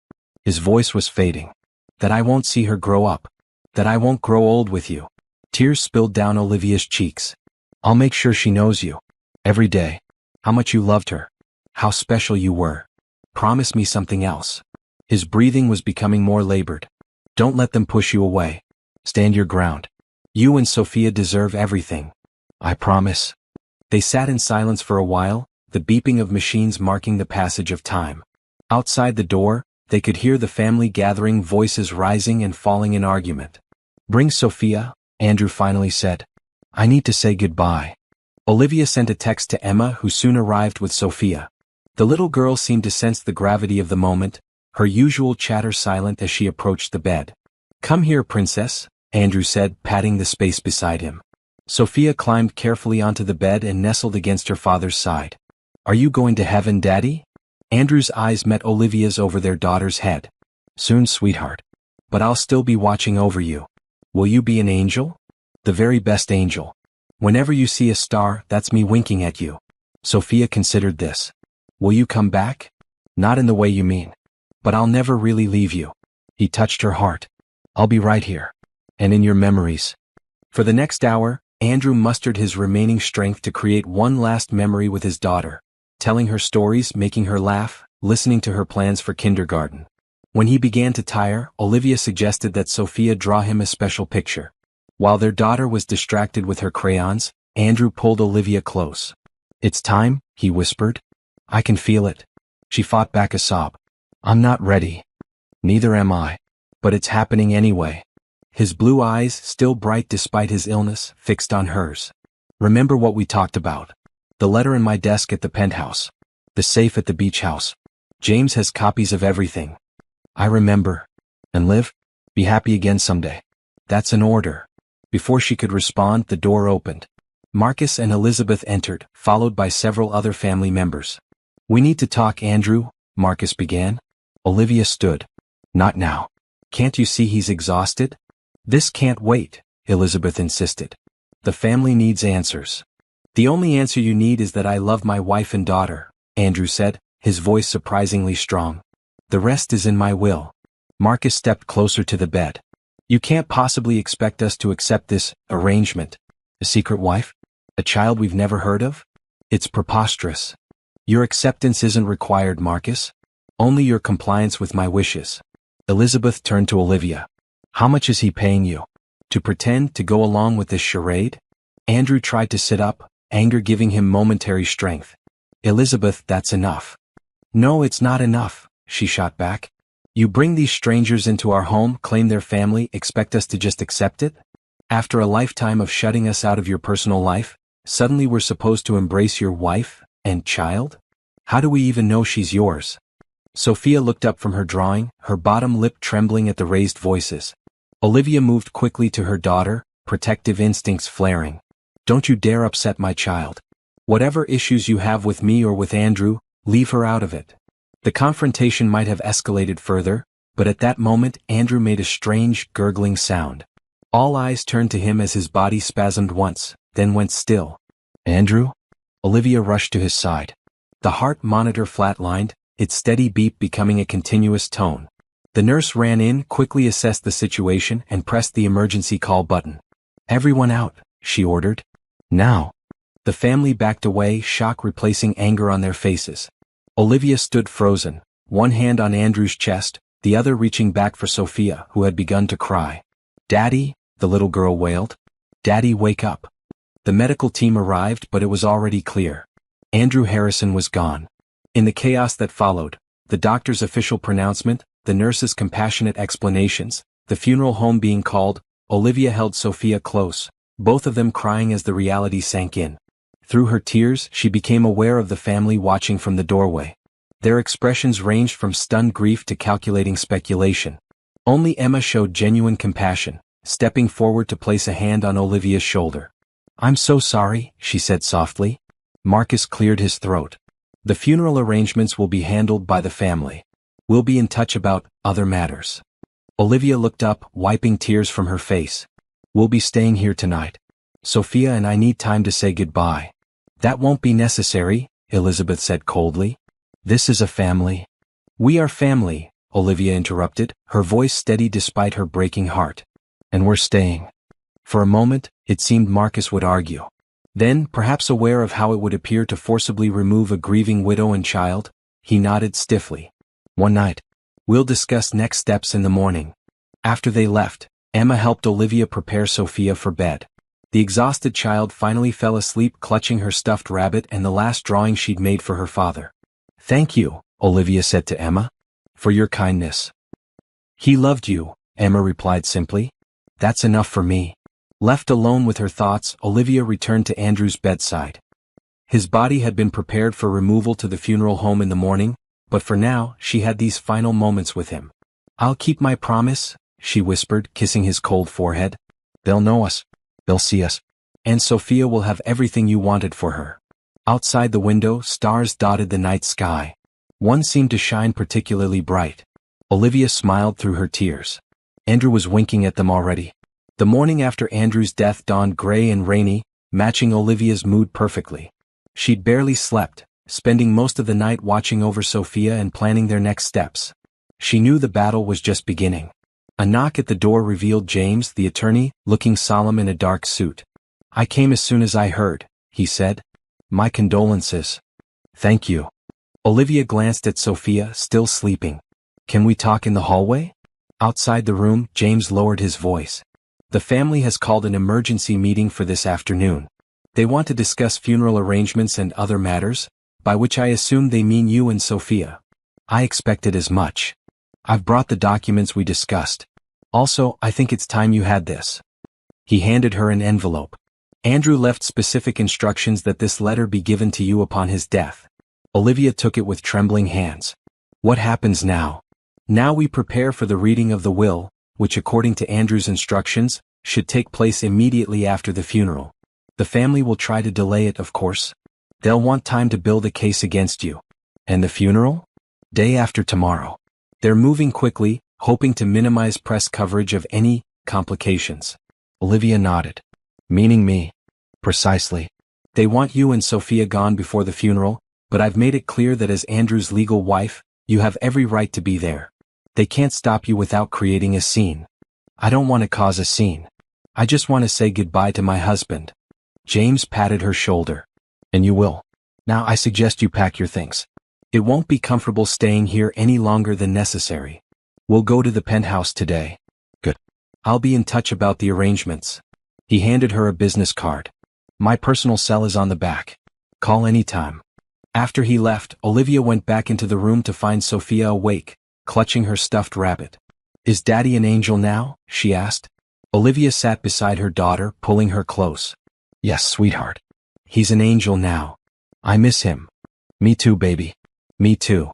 His voice was fading. "That I won't see her grow up. That I won't grow old with you." Tears spilled down Olivia's cheeks. "I'll make sure she knows you. Every day. How much you loved her. How special you were. Promise me something else." His breathing was becoming more labored. "Don't let them push you away. Stand your ground. You and Sophia deserve everything." "I promise." They sat in silence for a while, the beeping of machines marking the passage of time. Outside the door, they could hear the family gathering, voices rising and falling in argument. "Bring Sophia," Andrew finally said. "I need to say goodbye." Olivia sent a text to Emma, who soon arrived with Sophia. The little girl seemed to sense the gravity of the moment, her usual chatter silent as she approached the bed. "Come here, princess," Andrew said, patting the space beside him. Sophia climbed carefully onto the bed and nestled against her father's side. "Are you going to heaven, Daddy?" Andrew's eyes met Olivia's over their daughter's head. "Soon, sweetheart. but I'll still be watching over you. Will you be an angel? The very best angel. Whenever you see a star, that's me winking at you. Sophia considered this. Will you come back? Not in the way you mean. But I'll never really leave you. He touched her heart. I'll be right here. And in your memories. For the next hour, Andrew mustered his remaining strength to create one last memory with his daughter, telling her stories, making her laugh, listening to her plans for kindergarten. When he began to tire, Olivia suggested that Sophia draw him a special picture. While their daughter was distracted with her crayons, Andrew pulled Olivia close. It's time, he whispered. I can feel it. She fought back a sob. I'm not ready. Neither am I. But it's happening anyway. His blue eyes, still bright despite his illness, fixed on hers. Remember what we talked about. The letter in my desk at the penthouse. The safe at the beach house. James has copies of everything. I remember. And live? Be happy again someday. That's an order. Before she could respond, the door opened. Marcus and Elizabeth entered, followed by several other family members. We need to talk, Andrew, Marcus began. Olivia stood. Not now. Can't you see he's exhausted? This can't wait, Elizabeth insisted. The family needs answers. The only answer you need is that I love my wife and daughter, Andrew said, his voice surprisingly strong. The rest is in my will. Marcus stepped closer to the bed. You can't possibly expect us to accept this arrangement. A secret wife? A child we've never heard of? It's preposterous. Your acceptance isn't required, Marcus. Only your compliance with my wishes. Elizabeth turned to Olivia. How much is he paying you? To pretend to go along with this charade? Andrew tried to sit up, anger giving him momentary strength. Elizabeth, that's enough. No, it's not enough, she shot back. You bring these strangers into our home, claim their family, expect us to just accept it? After a lifetime of shutting us out of your personal life, suddenly we're supposed to embrace your wife and child? How do we even know she's yours? Sophia looked up from her drawing, her bottom lip trembling at the raised voices. Olivia moved quickly to her daughter, protective instincts flaring. Don't you dare upset my child. Whatever issues you have with me or with Andrew, leave her out of it. The confrontation might have escalated further, but at that moment Andrew made a strange, gurgling sound. All eyes turned to him as his body spasmed once, then went still. Andrew? Olivia rushed to his side. The heart monitor flatlined, its steady beep becoming a continuous tone. The nurse ran in, quickly assessed the situation, and pressed the emergency call button. Everyone out, she ordered. Now. The family backed away, shock replacing anger on their faces. Olivia stood frozen, one hand on Andrew's chest, the other reaching back for Sophia, who had begun to cry. Daddy, the little girl wailed. Daddy, wake up. The medical team arrived, but it was already clear. Andrew Harrison was gone. In the chaos that followed, the doctor's official pronouncement, the nurse's compassionate explanations, the funeral home being called, Olivia held Sophia close, both of them crying as the reality sank in. Through her tears, she became aware of the family watching from the doorway. Their expressions ranged from stunned grief to calculating speculation. Only Emma showed genuine compassion, stepping forward to place a hand on Olivia's shoulder. I'm so sorry, she said softly. Marcus cleared his throat. The funeral arrangements will be handled by the family. We'll be in touch about other matters. Olivia looked up, wiping tears from her face. We'll be staying here tonight. Sophia and I need time to say goodbye. That won't be necessary, Elizabeth said coldly. This is a family. We are family, Olivia interrupted, her voice steady despite her breaking heart. And we're staying. For a moment, it seemed Marcus would argue. Then, perhaps aware of how it would appear to forcibly remove a grieving widow and child, he nodded stiffly. One night. We'll discuss next steps in the morning. After they left, Emma helped Olivia prepare Sophia for bed. The exhausted child finally fell asleep clutching her stuffed rabbit and the last drawing she'd made for her father. Thank you, Olivia said to Emma, for your kindness. He loved you, Emma replied simply. That's enough for me. Left alone with her thoughts, Olivia returned to Andrew's bedside. His body had been prepared for removal to the funeral home in the morning, but for now, she had these final moments with him. I'll keep my promise, she whispered, kissing his cold forehead. They'll know us. They'll see us. And Sophia will have everything you wanted for her. Outside the window, stars dotted the night sky. One seemed to shine particularly bright. Olivia smiled through her tears. Andrew was winking at them already. The morning after Andrew's death dawned gray and rainy, matching Olivia's mood perfectly. She'd barely slept, spending most of the night watching over Sophia and planning their next steps. She knew the battle was just beginning. A knock at the door revealed James, the attorney, looking solemn in a dark suit. "I came as soon as I heard," he said. "My condolences." "Thank you." Olivia glanced at Sophia, still sleeping. "Can we talk in the hallway?" Outside the room, James lowered his voice. "The family has called an emergency meeting for this afternoon. They want to discuss funeral arrangements and other matters, by which I assume they mean you and Sophia. I expected as much. I've brought the documents we discussed. Also, I think it's time you had this." He handed her an envelope. "Andrew left specific instructions that this letter be given to you upon his death." Olivia took it with trembling hands. "What happens now?" "Now we prepare for the reading of the will, which according to Andrew's instructions, should take place immediately after the funeral. The family will try to delay it, of course. They'll want time to build a case against you." "And the funeral?" "Day after tomorrow. They're moving quickly, hoping to minimize press coverage of any complications." Olivia nodded. "Meaning me?" "Precisely. They want you and Sophia gone before the funeral, but I've made it clear that as Andrew's legal wife, you have every right to be there. They can't stop you without creating a scene." "I don't want to cause a scene. I just want to say goodbye to my husband." James patted her shoulder. "And you will. Now I suggest you pack your things. It won't be comfortable staying here any longer than necessary. We'll go to the penthouse today." "Good. I'll be in touch about the arrangements." He handed her a business card. "My personal cell is on the back. Call anytime." After he left, Olivia went back into the room to find Sophia awake, clutching her stuffed rabbit. "Is Daddy an angel now?" she asked. Olivia sat beside her daughter, pulling her close. "Yes, sweetheart. He's an angel now. I miss him." "Me too, baby. Me too."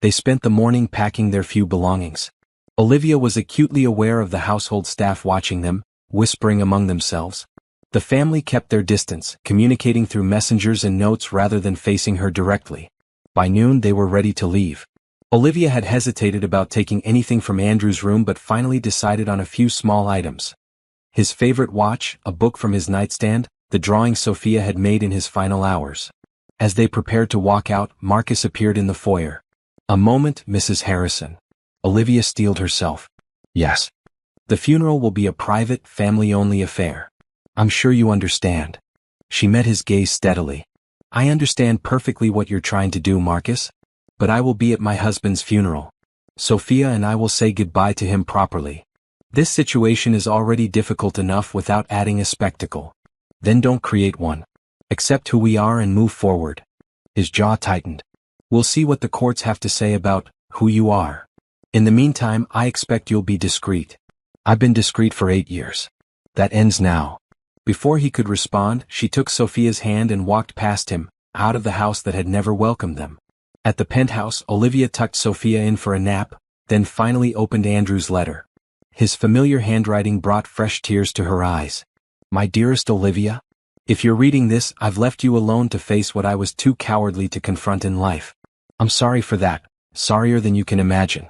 They spent the morning packing their few belongings. Olivia was acutely aware of the household staff watching them, whispering among themselves. The family kept their distance, communicating through messengers and notes rather than facing her directly. By noon they were ready to leave. Olivia had hesitated about taking anything from Andrew's room but finally decided on a few small items. His favorite watch, a book from his nightstand, the drawing Sophia had made in his final hours. As they prepared to walk out, Marcus appeared in the foyer. "A moment, Mrs. Harrison." Olivia steeled herself. "Yes. The funeral will be a private, family-only affair. I'm sure you understand." She met his gaze steadily. "I understand perfectly what you're trying to do, Marcus. But I will be at my husband's funeral. Sophia and I will say goodbye to him properly. This situation is already difficult enough without adding a spectacle. Then don't create one. Accept who we are and move forward." His jaw tightened. "We'll see what the courts have to say about who you are. In the meantime, I expect you'll be discreet." "I've been discreet for 8 years. That ends now." Before he could respond, she took Sophia's hand and walked past him, out of the house that had never welcomed them. At the penthouse, Olivia tucked Sophia in for a nap, then finally opened Andrew's letter. His familiar handwriting brought fresh tears to her eyes. "My dearest Olivia, if you're reading this, I've left you alone to face what I was too cowardly to confront in life. I'm sorry for that, sorrier than you can imagine.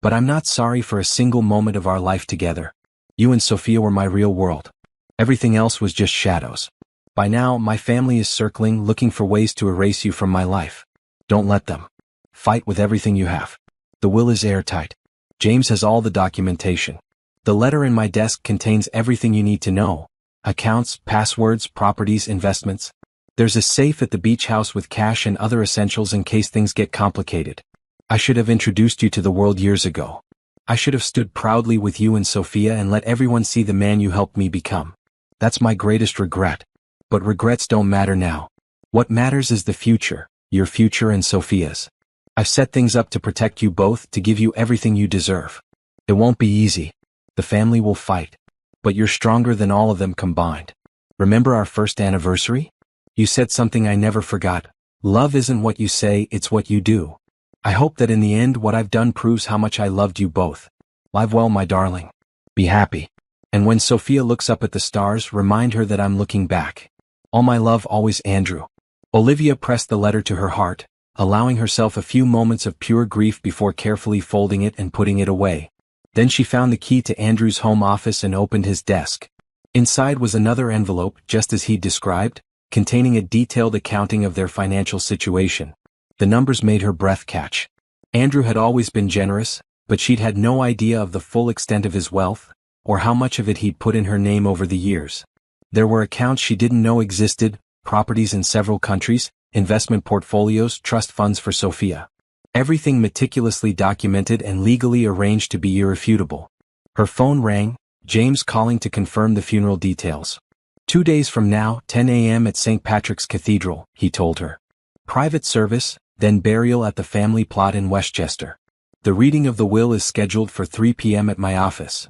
But I'm not sorry for a single moment of our life together. You and Sophia were my real world. Everything else was just shadows. By now, my family is circling, looking for ways to erase you from my life. Don't let them. Fight with everything you have. The will is airtight. James has all the documentation. The letter in my desk contains everything you need to know. Accounts, passwords, properties, investments. There's a safe at the beach house with cash and other essentials in case things get complicated. I should have introduced you to the world years ago. I should have stood proudly with you and Sophia and let everyone see the man you helped me become. That's my greatest regret. But regrets don't matter now. What matters is the future, your future and Sophia's. I've set things up to protect you both, to give you everything you deserve. It won't be easy. The family will fight. But you're stronger than all of them combined. Remember our first anniversary? You said something I never forgot. Love isn't what you say, it's what you do. I hope that in the end what I've done proves how much I loved you both. Live well, my darling. Be happy. And when Sophia looks up at the stars, remind her that I'm looking back. All my love, always, Andrew." Olivia pressed the letter to her heart, allowing herself a few moments of pure grief before carefully folding it and putting it away. Then she found the key to Andrew's home office and opened his desk. Inside was another envelope, just as he'd described, containing a detailed accounting of their financial situation. The numbers made her breath catch. Andrew had always been generous, but she'd had no idea of the full extent of his wealth, or how much of it he'd put in her name over the years. There were accounts she didn't know existed, properties in several countries, investment portfolios, trust funds for Sophia. Everything meticulously documented and legally arranged to be irrefutable. Her phone rang, James calling to confirm the funeral details. 2 days from now, 10 a.m. at St. Patrick's Cathedral, he told her. Private service, then burial at the family plot in Westchester. The reading of the will is scheduled for 3 p.m. at my office.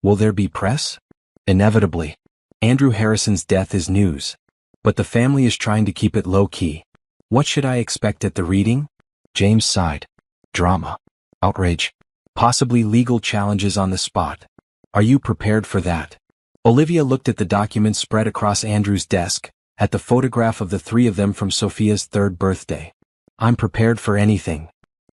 Will there be press? Inevitably. Andrew Harrison's death is news. But the family is trying to keep it low-key. What should I expect at the reading? James sighed. Drama. Outrage. Possibly legal challenges on the spot. Are you prepared for that? Olivia looked at the documents spread across Andrew's desk, at the photograph of the three of them from Sophia's 3rd birthday. I'm prepared for anything.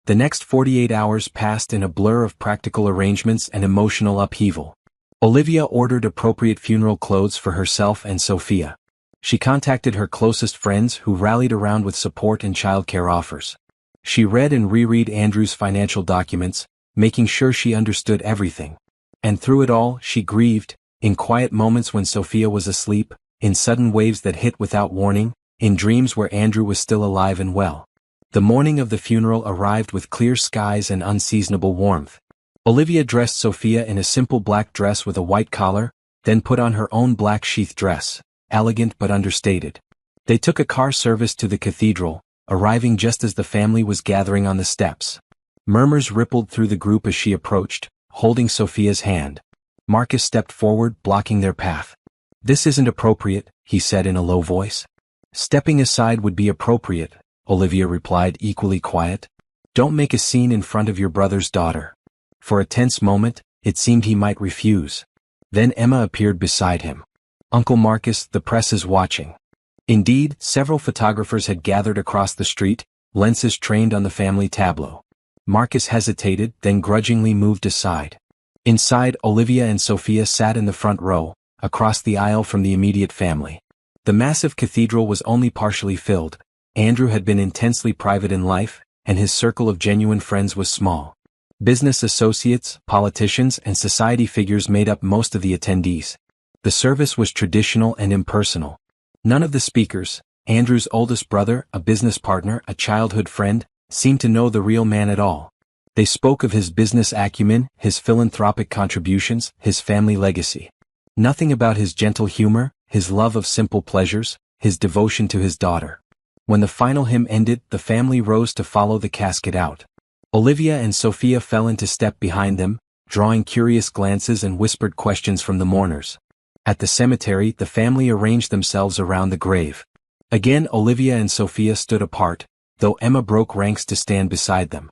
The next 48 hours passed in a blur of practical arrangements and emotional upheaval. Olivia ordered appropriate funeral clothes for herself and Sophia. She contacted her closest friends who rallied around with support and childcare offers. She read and reread Andrew's financial documents, making sure she understood everything. And through it all, she grieved, in quiet moments when Sophia was asleep, in sudden waves that hit without warning, in dreams where Andrew was still alive and well. The morning of the funeral arrived with clear skies and unseasonable warmth. Olivia dressed Sophia in a simple black dress with a white collar, then put on her own black sheath dress, elegant but understated. They took a car service to the cathedral, arriving just as the family was gathering on the steps. Murmurs rippled through the group as she approached, holding Sophia's hand. Marcus stepped forward, blocking their path. This isn't appropriate, he said in a low voice. Stepping aside would be appropriate, Olivia replied, equally quiet. Don't make a scene in front of your brother's daughter. For a tense moment, it seemed he might refuse. Then Emma appeared beside him. Uncle Marcus, the press is watching. Indeed, several photographers had gathered across the street, lenses trained on the family tableau. Marcus hesitated, then grudgingly moved aside. Inside, Olivia and Sophia sat in the front row, across the aisle from the immediate family. The massive cathedral was only partially filled. Andrew had been intensely private in life, and his circle of genuine friends was small. Business associates, politicians, and society figures made up most of the attendees. The service was traditional and impersonal. None of the speakers, Andrew's oldest brother, a business partner, a childhood friend, seemed to know the real man at all. They spoke of his business acumen, his philanthropic contributions, his family legacy. Nothing about his gentle humor, his love of simple pleasures, his devotion to his daughter. When the final hymn ended, the family rose to follow the casket out. Olivia and Sophia fell into step behind them, drawing curious glances and whispered questions from the mourners. At the cemetery, the family arranged themselves around the grave. Again, Olivia and Sophia stood apart, though Emma broke ranks to stand beside them.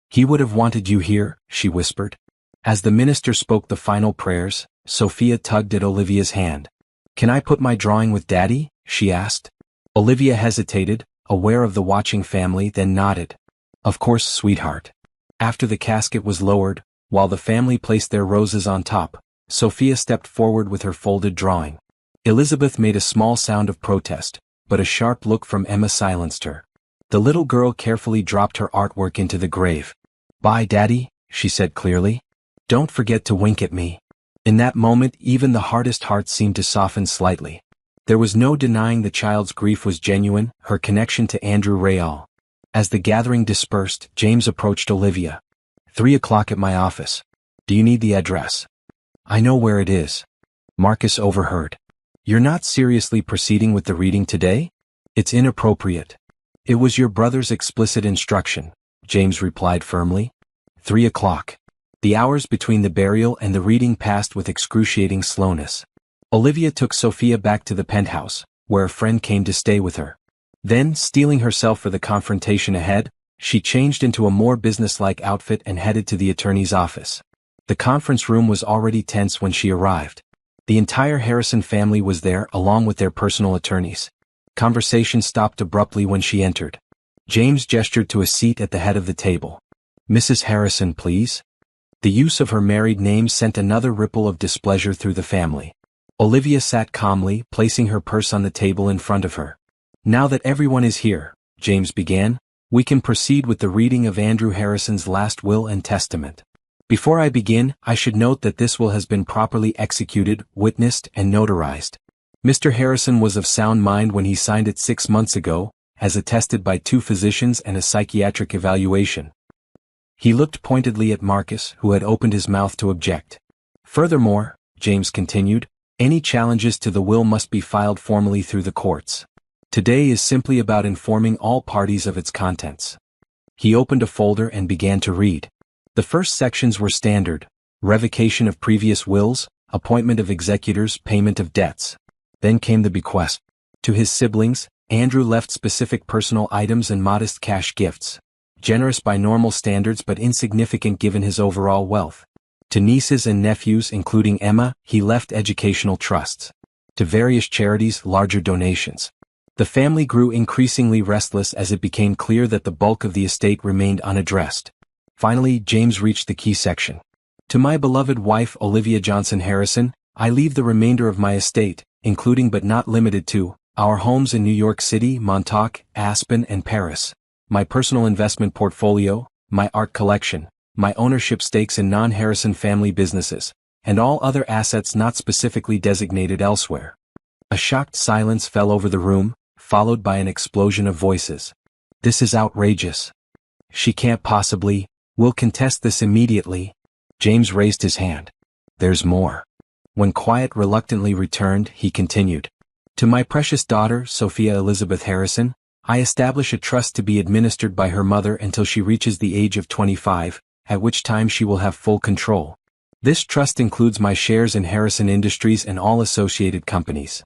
He would have wanted you here, she whispered. As the minister spoke the final prayers, Sophia tugged at Olivia's hand. Can I put my drawing with Daddy? She asked. Olivia hesitated, aware of the watching family, then nodded. Of course, sweetheart. After the casket was lowered, while the family placed their roses on top, Sophia stepped forward with her folded drawing. Elizabeth made a small sound of protest, but a sharp look from Emma silenced her. The little girl carefully dropped her artwork into the grave. Bye, Daddy, she said clearly. Don't forget to wink at me. In that moment, even the hardest heart seemed to soften slightly. There was no denying the child's grief was genuine, her connection to Andrew Rayall. As the gathering dispersed, James approached Olivia. 3 o'clock at my office. Do you need the address? I know where it is. Marcus overheard. You're not seriously proceeding with the reading today? It's inappropriate. It was your brother's explicit instruction, James replied firmly. 3 o'clock. The hours between the burial and the reading passed with excruciating slowness. Olivia took Sophia back to the penthouse, where a friend came to stay with her. Then, steeling herself for the confrontation ahead, she changed into a more businesslike outfit and headed to the attorney's office. The conference room was already tense when she arrived. The entire Harrison family was there along with their personal attorneys. Conversation stopped abruptly when she entered. James gestured to a seat at the head of the table. Mrs. Harrison, please. The use of her married name sent another ripple of displeasure through the family. Olivia sat calmly, placing her purse on the table in front of her. "Now that everyone is here," James began, "we can proceed with the reading of Andrew Harrison's last will and testament. Before I begin, I should note that this will has been properly executed, witnessed, and notarized. Mr. Harrison was of sound mind when he signed it 6 months ago, as attested by 2 physicians and a psychiatric evaluation." He looked pointedly at Marcus, who had opened his mouth to object. "Furthermore," James continued, "any challenges to the will must be filed formally through the courts. Today is simply about informing all parties of its contents." He opened a folder and began to read. The first sections were standard: revocation of previous wills, appointment of executors, payment of debts. Then came the bequest. To his siblings, Andrew left specific personal items and modest cash gifts. Generous by normal standards but insignificant given his overall wealth. To nieces and nephews, including Emma, he left educational trusts. To various charities, larger donations. The family grew increasingly restless as it became clear that the bulk of the estate remained unaddressed. Finally, James reached the key section. "To my beloved wife Olivia Johnson Harrison, I leave the remainder of my estate, including but not limited to, our homes in New York City, Montauk, Aspen, and Paris, my personal investment portfolio, my art collection, my ownership stakes in non-Harrison family businesses, and all other assets not specifically designated elsewhere." A shocked silence fell over the room, followed by an explosion of voices. "This is outrageous. She can't possibly. We'll contest this immediately." James raised his hand. "There's more." When quiet reluctantly returned, he continued. "To my precious daughter, Sophia Elizabeth Harrison, I establish a trust to be administered by her mother until she reaches the age of 25, at which time she will have full control. This trust includes my shares in Harrison Industries and all associated companies."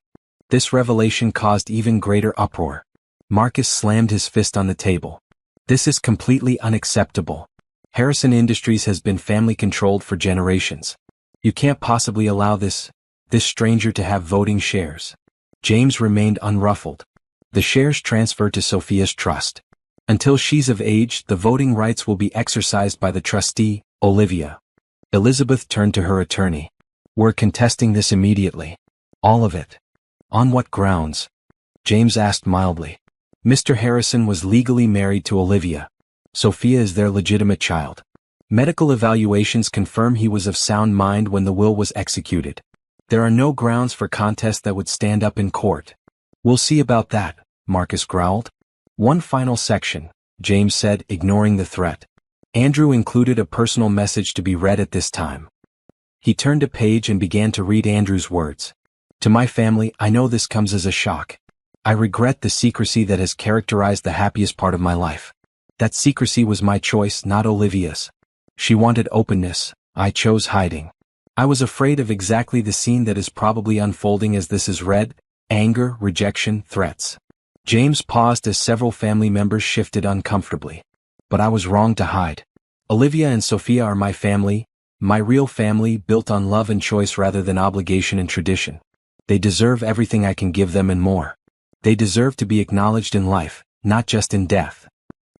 This revelation caused even greater uproar. Marcus slammed his fist on the table. "This is completely unacceptable. Harrison Industries has been family-controlled for generations. You can't possibly allow this stranger to have voting shares." James remained unruffled. "The shares transfer to Sophia's trust. Until she's of age, the voting rights will be exercised by the trustee, Olivia." Elizabeth turned to her attorney. "We're contesting this immediately. All of it." "On what grounds?" James asked mildly. "Mr. Harrison was legally married to Olivia. Sophia is their legitimate child. Medical evaluations confirm he was of sound mind when the will was executed. There are no grounds for contest that would stand up in court." "We'll see about that," Marcus growled. "One final section," James said, ignoring the threat. Andrew included a personal message to be read at this time. He turned a page and began to read Andrew's words. "To my family, I know this comes as a shock. I regret the secrecy that has characterized the happiest part of my life. That secrecy was my choice, not Olivia's. She wanted openness, I chose hiding. I was afraid of exactly the scene that is probably unfolding as this is read: anger, rejection, threats." James paused as several family members shifted uncomfortably. "But I was wrong to hide. Olivia and Sophia are my family, my real family, built on love and choice rather than obligation and tradition. They deserve everything I can give them and more. They deserve to be acknowledged in life, not just in death.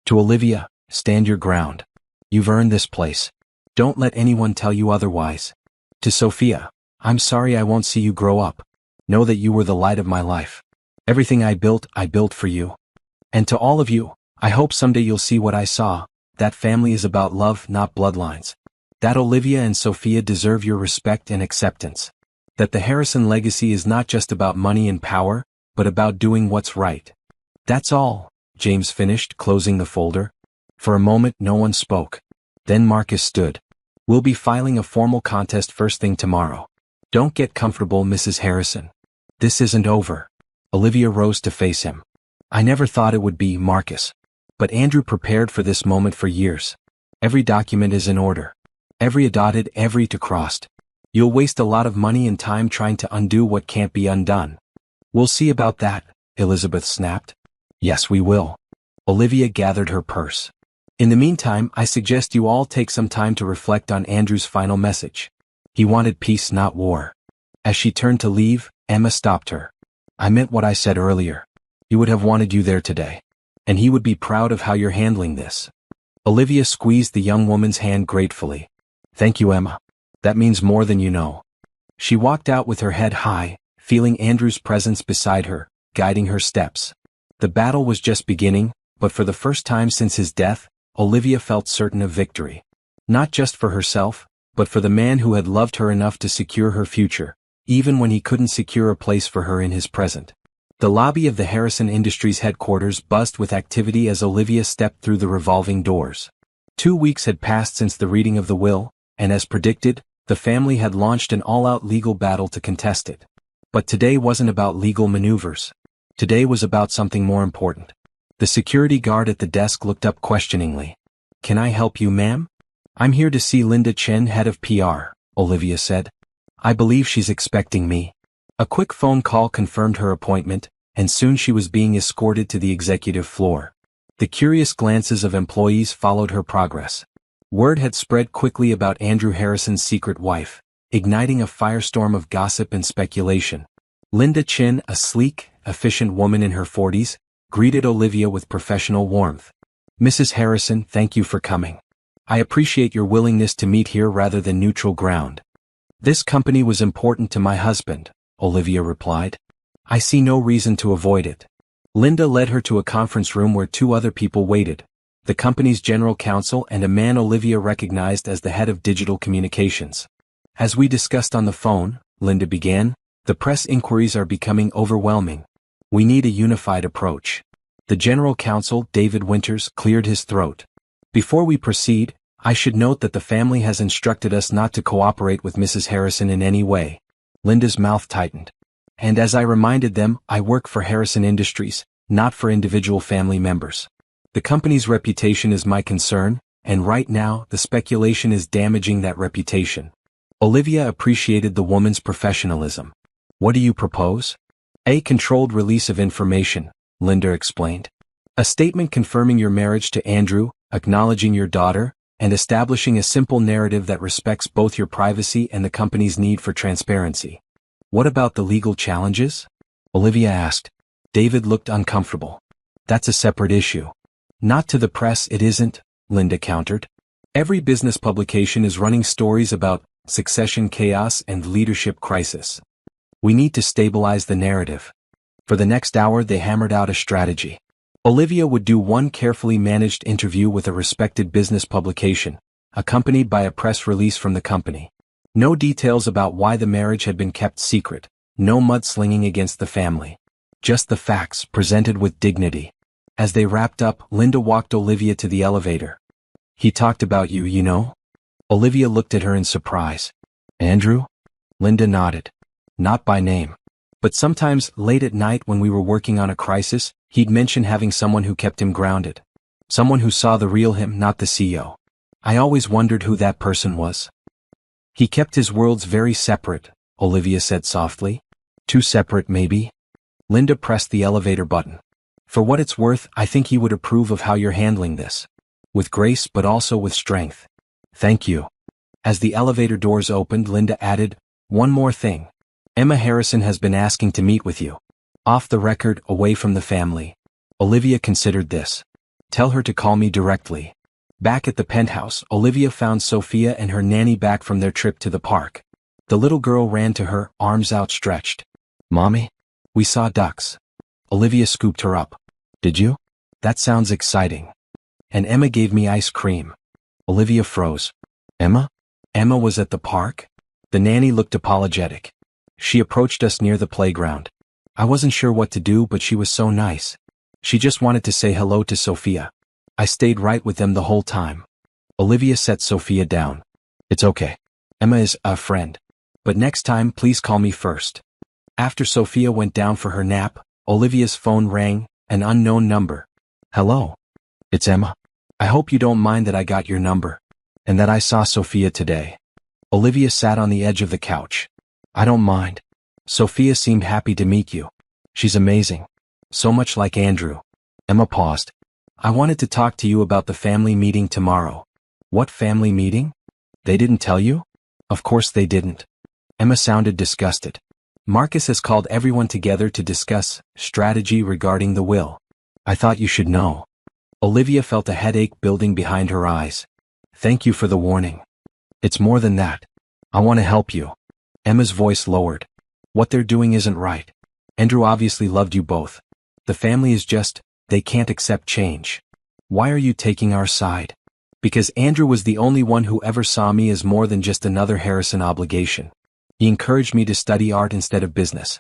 To Olivia, stand your ground. You've earned this place. Don't let anyone tell you otherwise. To Sophia, I'm sorry I won't see you grow up. Know that you were the light of my life. Everything I built for you. And to all of you, I hope someday you'll see what I saw, that family is about love, not bloodlines. That Olivia and Sophia deserve your respect and acceptance. That the Harrison legacy is not just about money and power, but about doing what's right. That's all," James finished, closing the folder. For a moment no one spoke. Then Marcus stood. "We'll be filing a formal contest first thing tomorrow. Don't get comfortable, Mrs. Harrison. This isn't over." Olivia rose to face him. "I never thought it would be, Marcus. But Andrew prepared for this moment for years. Every document is in order. Every dotted, every to crossed. You'll waste a lot of money and time trying to undo what can't be undone." "We'll see about that," Elizabeth snapped. "Yes, we will." Olivia gathered her purse. "In the meantime, I suggest you all take some time to reflect on Andrew's final message. He wanted peace, not war." As she turned to leave, Emma stopped her. "I meant what I said earlier. He would have wanted you there today. And he would be proud of how you're handling this." Olivia squeezed the young woman's hand gratefully. Thank you, Emma. That means more than you know. She walked out with her head high, feeling Andrew's presence beside her, guiding her steps. The battle was just beginning, but for the first time since his death, Olivia felt certain of victory. Not just for herself, but for the man who had loved her enough to secure her future, even when he couldn't secure a place for her in his present. The lobby of the Harrison Industries headquarters buzzed with activity as Olivia stepped through the revolving doors. 2 weeks had passed since the reading of the will, and as predicted, the family had launched an all-out legal battle to contest it. But today wasn't about legal maneuvers. Today was about something more important. The security guard at the desk looked up questioningly. "Can I help you, ma'am?" "I'm here to see Linda Chen, head of PR," Olivia said. "I believe she's expecting me." A quick phone call confirmed her appointment, and soon she was being escorted to the executive floor. The curious glances of employees followed her progress. Word had spread quickly about Andrew Harrison's secret wife, igniting a firestorm of gossip and speculation. Linda Chen, a sleek, efficient woman in her 40s, greeted Olivia with professional warmth. "Mrs. Harrison, thank you for coming. I appreciate your willingness to meet here rather than neutral ground." "This company was important to my husband," Olivia replied. "I see no reason to avoid it." Linda led her to a conference room where 2 other people waited, the company's general counsel and a man Olivia recognized as the head of digital communications. "As we discussed on the phone," Linda began, "the press inquiries are becoming overwhelming. We need a unified approach." The general counsel, David Winters, cleared his throat. "Before we proceed, I should note that the family has instructed us not to cooperate with Mrs. Harrison in any way." Linda's mouth tightened. "And as I reminded them, I work for Harrison Industries, not for individual family members. The company's reputation is my concern, and right now, the speculation is damaging that reputation." Olivia appreciated the woman's professionalism. "What do you propose?" "A controlled release of information," Linda explained. "A statement confirming your marriage to Andrew, acknowledging your daughter, and establishing a simple narrative that respects both your privacy and the company's need for transparency." "What about the legal challenges?" Olivia asked. David looked uncomfortable. "That's a separate issue." "Not to the press, it isn't," Linda countered. "Every business publication is running stories about succession chaos and leadership crisis. We need to stabilize the narrative." For the next hour they hammered out a strategy. Olivia would do one carefully managed interview with a respected business publication, accompanied by a press release from the company. No details about why the marriage had been kept secret, no mudslinging against the family. Just the facts, presented with dignity. As they wrapped up, Linda walked Olivia to the elevator. "He talked about you, you know?" Olivia looked at her in surprise. "Andrew?" Linda nodded. "Not by name. But sometimes, late at night when we were working on a crisis, he'd mention having someone who kept him grounded. Someone who saw the real him, not the CEO. I always wondered who that person was." "He kept his worlds very separate," Olivia said softly. "Too separate, maybe?" Linda pressed the elevator button. "For what it's worth, I think he would approve of how you're handling this. With grace but also with strength." "Thank you." As the elevator doors opened, Linda added, "One more thing. Emma Harrison has been asking to meet with you. Off the record, away from the family." Olivia considered this. "Tell her to call me directly." Back at the penthouse, Olivia found Sophia and her nanny back from their trip to the park. The little girl ran to her, arms outstretched. "Mommy? We saw ducks." Olivia scooped her up. "Did you? That sounds exciting. And Emma gave me ice cream." Olivia froze. "Emma? Emma was at the park?" The nanny looked apologetic. "She approached us near the playground. I wasn't sure what to do, but she was so nice. She just wanted to say hello to Sophia. I stayed right with them the whole time." Olivia set Sophia down. "It's okay. Emma is a friend. But next time, please call me first." After Sophia went down for her nap, Olivia's phone rang, an unknown number. "Hello. It's Emma. I hope you don't mind that I got your number. And that I saw Sophia today." Olivia sat on the edge of the couch. "I don't mind. Sophia seemed happy to meet you. She's amazing. So much like Andrew." Emma paused. "I wanted to talk to you about the family meeting tomorrow." "What family meeting? They didn't tell you?" "Of course they didn't." Emma sounded disgusted. "Marcus has called everyone together to discuss strategy regarding the will. I thought you should know." Olivia felt a headache building behind her eyes. "Thank you for the warning." It's more than that. I want to help you. Emma's voice lowered. What they're doing isn't right. Andrew obviously loved you both. The family is just, they can't accept change. Why are you taking our side? Because Andrew was the only one who ever saw me as more than just another Harrison obligation. He encouraged me to study art instead of business.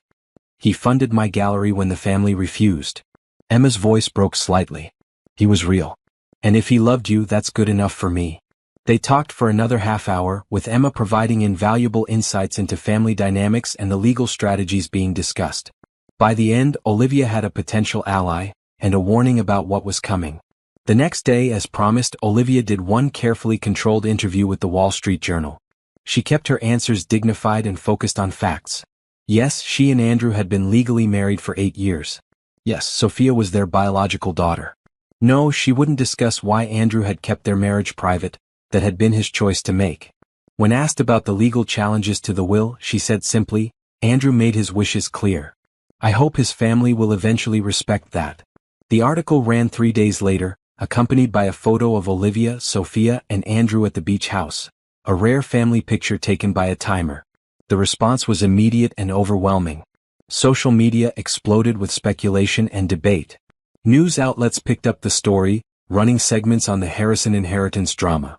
He funded my gallery when the family refused. Emma's voice broke slightly. He was real. And if he loved you, that's good enough for me. They talked for another half hour, with Emma providing invaluable insights into family dynamics and the legal strategies being discussed. By the end, Olivia had a potential ally, and a warning about what was coming. The next day, as promised, Olivia did one carefully controlled interview with the Wall Street Journal. She kept her answers dignified and focused on facts. Yes, she and Andrew had been legally married for 8 years. Yes, Sophia was their biological daughter. No, she wouldn't discuss why Andrew had kept their marriage private. That had been his choice to make. When asked about the legal challenges to the will, she said simply, Andrew made his wishes clear. I hope his family will eventually respect that. The article ran 3 days later, accompanied by a photo of Olivia, Sophia, and Andrew at the beach house, a rare family picture taken by a timer. The response was immediate and overwhelming. Social media exploded with speculation and debate. News outlets picked up the story, running segments on the Harrison inheritance drama.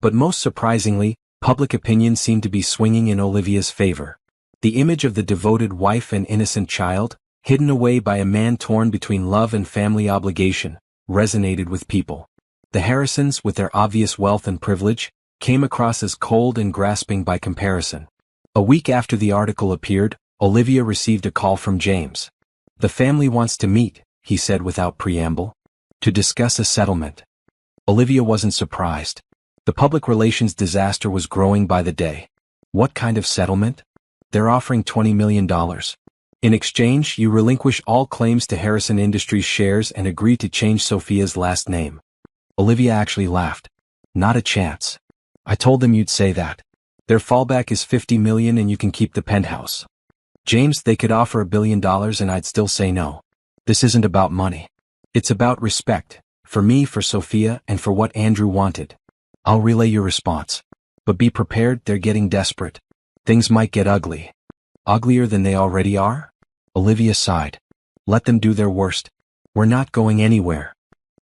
But most surprisingly, public opinion seemed to be swinging in Olivia's favor. The image of the devoted wife and innocent child, hidden away by a man torn between love and family obligation, resonated with people. The Harrisons, with their obvious wealth and privilege, came across as cold and grasping by comparison. A week after the article appeared, Olivia received a call from James. The family wants to meet, he said without preamble, to discuss a settlement. Olivia wasn't surprised. The public relations disaster was growing by the day. What kind of settlement? They're offering $20 million. In exchange, you relinquish all claims to Harrison Industries shares and agree to change Sophia's last name. Olivia actually laughed. Not a chance. I told them you'd say that. Their fallback is $50 million and you can keep the penthouse. James, they could offer $1 billion and I'd still say no. This isn't about money. It's about respect. For me, for Sophia, and for what Andrew wanted. I'll relay your response. But be prepared, they're getting desperate. Things might get ugly. Uglier than they already are? Olivia sighed. Let them do their worst. We're not going anywhere.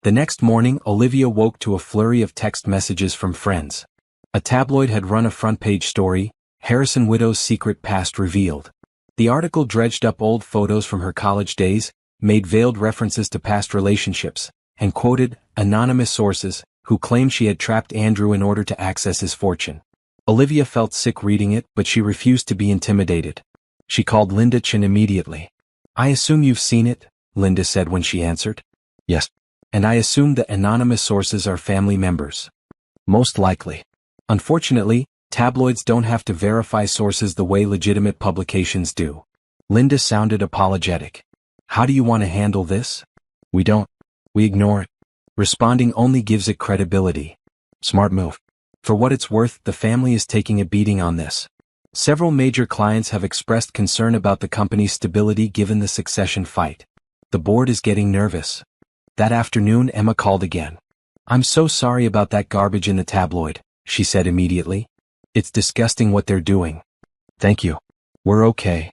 The next morning, Olivia woke to a flurry of text messages from friends. A tabloid had run a front-page story, Harrison widow's secret past revealed. The article dredged up old photos from her college days, made veiled references to past relationships, and quoted anonymous sources who claimed she had trapped Andrew in order to access his fortune. Olivia felt sick reading it, but she refused to be intimidated. She called Linda Chin immediately. I assume you've seen it, Linda said when she answered. Yes. And I assume the anonymous sources are family members. Most likely. Unfortunately, tabloids don't have to verify sources the way legitimate publications do. Linda sounded apologetic. How do you want to handle this? We don't. We ignore it. Responding only gives it credibility. Smart move. For what it's worth, the family is taking a beating on this. Several major clients have expressed concern about the company's stability given the succession fight. The board is getting nervous. That afternoon, Emma called again. I'm so sorry about that garbage in the tabloid, she said immediately. It's disgusting what they're doing. Thank you. We're okay.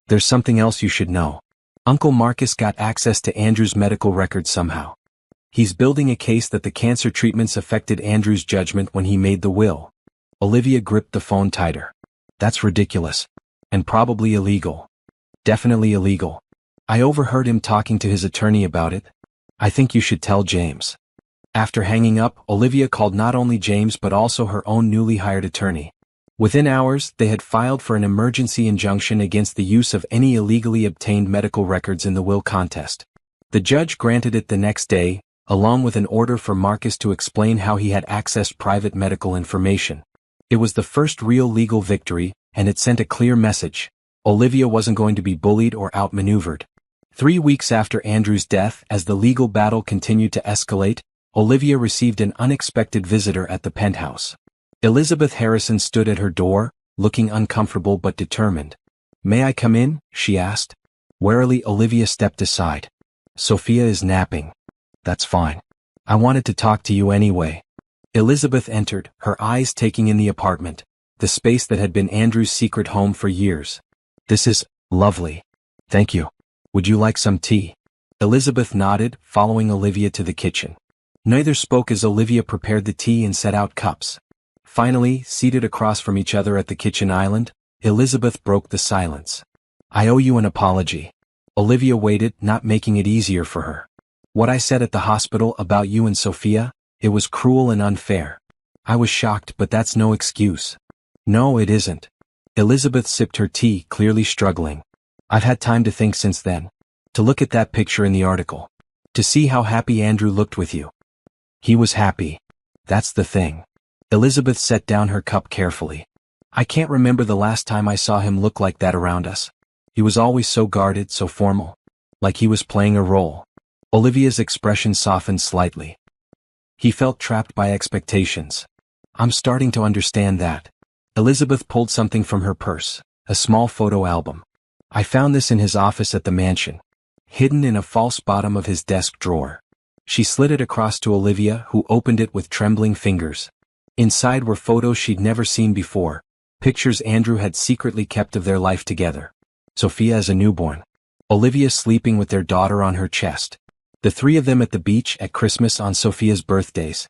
There's something else you should know. Uncle Marcus got access to Andrew's medical records somehow. He's building a case that the cancer treatments affected Andrew's judgment when he made the will. Olivia gripped the phone tighter. That's ridiculous. And probably illegal. Definitely illegal. I overheard him talking to his attorney about it. I think you should tell James. After hanging up, Olivia called not only James but also her own newly hired attorney. Within hours, they had filed for an emergency injunction against the use of any illegally obtained medical records in the will contest. The judge granted it the next day, along with an order for Marcus to explain how he had accessed private medical information. It was the first real legal victory, and it sent a clear message. Olivia wasn't going to be bullied or outmaneuvered. 3 weeks after Andrew's death, as the legal battle continued to escalate, Olivia received an unexpected visitor at the penthouse. Elizabeth Harrison stood at her door, looking uncomfortable but determined. May I come in? She asked. Warily, Olivia stepped aside. Sophia is napping. That's fine. I wanted to talk to you anyway. Elizabeth entered, her eyes taking in the apartment, the space that had been Andrew's secret home for years. "This is lovely. Thank you. Would you like some tea?" Elizabeth nodded, following Olivia to the kitchen. Neither spoke as Olivia prepared the tea and set out cups. Finally, seated across from each other at the kitchen island, Elizabeth broke the silence. "I owe you an apology." Olivia waited, not making it easier for her. "What I said at the hospital about you and Sophia, it was cruel and unfair. I was shocked, but that's no excuse." "No, it isn't." Elizabeth sipped her tea, clearly struggling. "I've had time to think since then. To look at that picture in the article. To see how happy Andrew looked with you. He was happy. That's the thing." Elizabeth set down her cup carefully. "I can't remember the last time I saw him look like that around us. He was always so guarded, so formal. Like he was playing a role." Olivia's expression softened slightly. "He felt trapped by expectations. I'm starting to understand that." Elizabeth pulled something from her purse, a small photo album. "I found this in his office at the mansion, hidden in a false bottom of his desk drawer." She slid it across to Olivia, who opened it with trembling fingers. Inside were photos she'd never seen before, pictures Andrew had secretly kept of their life together. Sophia as a newborn. Olivia sleeping with their daughter on her chest. The three of them at the beach at Christmas on Sophia's birthdays.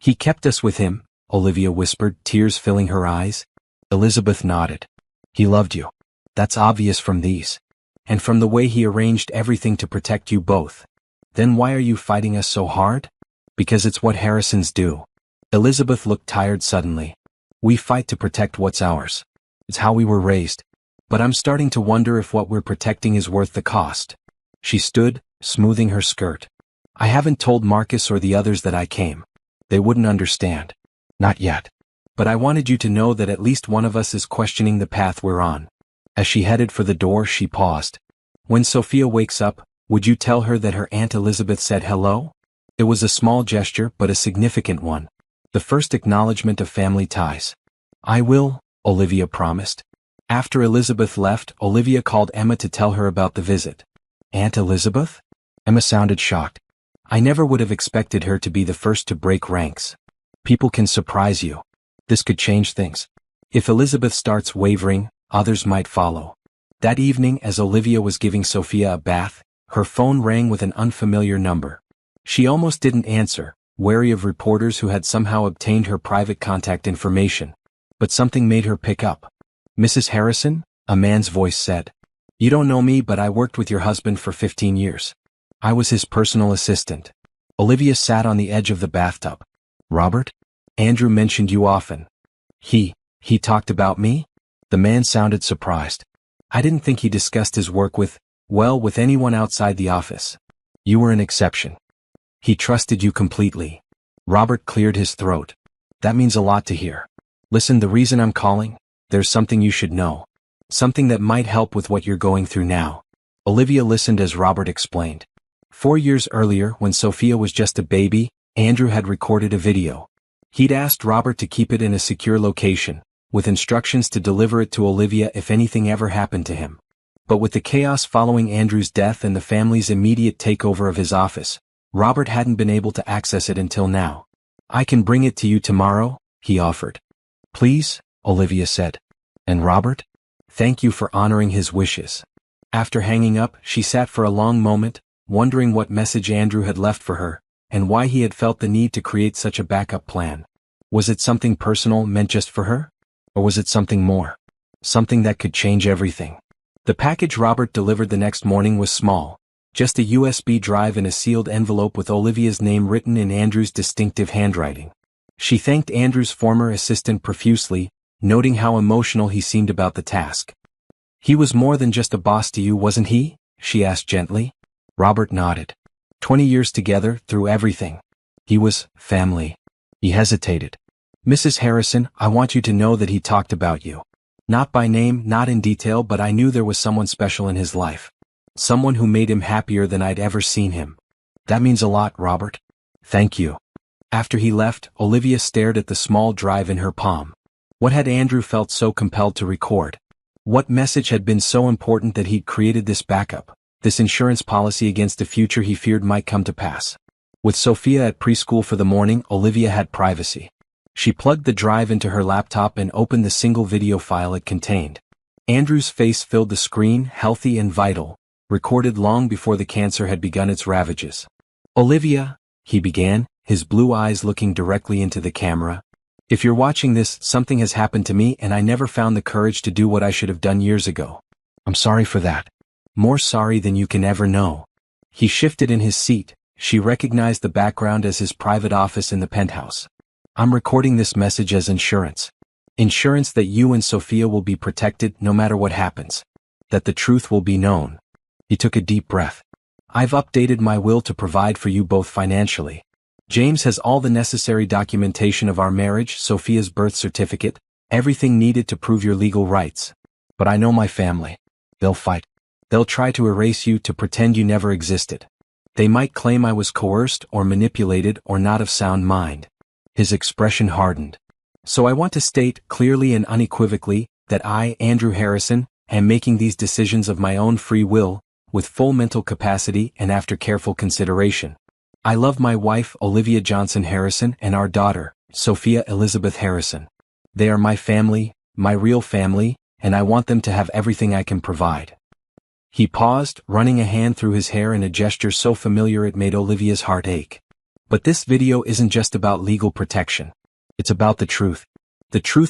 "He kept us with him," Olivia whispered, tears filling her eyes. Elizabeth nodded. "He loved you. That's obvious from these. And from the way he arranged everything to protect you both. Then why are you fighting us so hard?" "Because it's what Harrisons do." Elizabeth looked tired suddenly. "We fight to protect what's ours. It's how we were raised. But I'm starting to wonder if what we're protecting is worth the cost." She stood, smoothing her skirt. "I haven't told Marcus or the others that I came. They wouldn't understand. Not yet. But I wanted you to know that at least one of us is questioning the path we're on." As she headed for the door, she paused. "When Sophia wakes up, would you tell her that her Aunt Elizabeth said hello?" It was a small gesture, but a significant one. The first acknowledgement of family ties. "I will," Olivia promised. After Elizabeth left, Olivia called Emma to tell her about the visit. "Aunt Elizabeth?" Emma sounded shocked. "I never would have expected her to be the first to break ranks. People can surprise you. This could change things. If Elizabeth starts wavering, others might follow." That evening, as Olivia was giving Sophia a bath, her phone rang with an unfamiliar number. She almost didn't answer, wary of reporters who had somehow obtained her private contact information. But something made her pick up. "Mrs. Harrison?" a man's voice said. "You don't know me, but I worked with your husband for 15 years. I was his personal assistant." Olivia sat on the edge of the bathtub. "Robert? Andrew mentioned you often." He talked about me?" The man sounded surprised. "I didn't think he discussed his work with anyone outside the office. You were an exception. He trusted you completely." Robert cleared his throat. "That means a lot to hear. Listen, the reason I'm calling, there's something you should know. Something that might help with what you're going through now." Olivia listened as Robert explained. 4 years earlier, when Sophia was just a baby, Andrew had recorded a video. He'd asked Robert to keep it in a secure location, with instructions to deliver it to Olivia if anything ever happened to him. But with the chaos following Andrew's death and the family's immediate takeover of his office, Robert hadn't been able to access it until now. "I can bring it to you tomorrow," he offered. "Please," Olivia said. "And Robert? Thank you for honoring his wishes." After hanging up, she sat for a long moment, wondering what message Andrew had left for her, and why he had felt the need to create such a backup plan. Was it something personal meant just for her? Or was it something more? Something that could change everything? The package Robert delivered the next morning was small, just a USB drive in a sealed envelope with Olivia's name written in Andrew's distinctive handwriting. She thanked Andrew's former assistant profusely, noting how emotional he seemed about the task. "He was more than just a boss to you, wasn't he?" she asked gently. Robert nodded. 20 years together, through everything. He was family. He hesitated. "Mrs. Harrison, I want you to know that he talked about you. Not by name, not in detail, but I knew there was someone special in his life. Someone who made him happier than I'd ever seen him. That means a lot, Robert. Thank you." After he left, Olivia stared at the small drive in her palm. What had Andrew felt so compelled to record? What message had been so important that he'd created this backup, this insurance policy against a future he feared might come to pass? With Sophia at preschool for the morning, Olivia had privacy. She plugged the drive into her laptop and opened the single video file it contained. Andrew's face filled the screen, healthy and vital, recorded long before the cancer had begun its ravages. "Olivia," he began, his blue eyes looking directly into the camera. "If you're watching this, something has happened to me and I never found the courage to do what I should have done years ago. I'm sorry for that. More sorry than you can ever know." He shifted in his seat. She recognized the background as his private office in the penthouse. "I'm recording this message as insurance. Insurance that you and Sophia will be protected no matter what happens. That the truth will be known." He took a deep breath. "I've updated my will to provide for you both financially. James has all the necessary documentation of our marriage, Sophia's birth certificate, everything needed to prove your legal rights. But I know my family. They'll fight. They'll try to erase you, to pretend you never existed. They might claim I was coerced or manipulated or not of sound mind." His expression hardened. "So I want to state clearly and unequivocally that I, Andrew Harrison, am making these decisions of my own free will, with full mental capacity and after careful consideration. I love my wife, Olivia Johnson Harrison, and our daughter, Sophia Elizabeth Harrison. They are my family, my real family, and I want them to have everything I can provide." He paused, running a hand through his hair in a gesture so familiar it made Olivia's heart ache. "But this video isn't just about legal protection. It's about the truth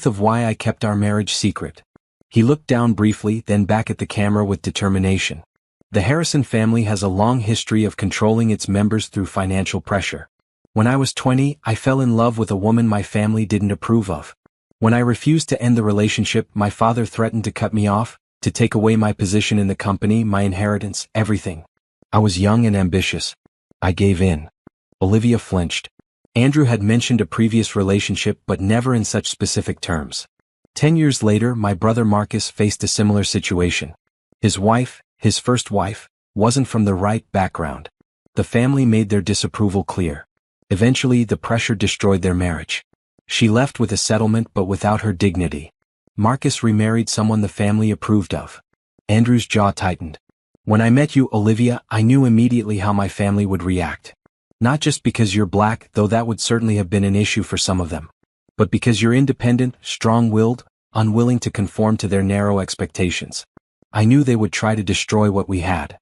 of why I kept our marriage secret." He looked down briefly, then back at the camera with determination. "The Harrison family has a long history of controlling its members through financial pressure. When I was 20, I fell in love with a woman my family didn't approve of. When I refused to end the relationship, my father threatened to cut me off, to take away my position in the company, my inheritance, everything. I was young and ambitious. I gave in." Olivia flinched. Andrew had mentioned a previous relationship, but never in such specific terms. 10 years later, my brother Marcus faced a similar situation. His wife, his first wife, wasn't from the right background. The family made their disapproval clear. Eventually, the pressure destroyed their marriage. She left with a settlement but without her dignity. Marcus remarried someone the family approved of. Andrew's jaw tightened. "When I met you, Olivia, I knew immediately how my family would react. Not just because you're black, though that would certainly have been an issue for some of them, but because you're independent, strong-willed, unwilling to conform to their narrow expectations. I knew they would try to destroy what we had."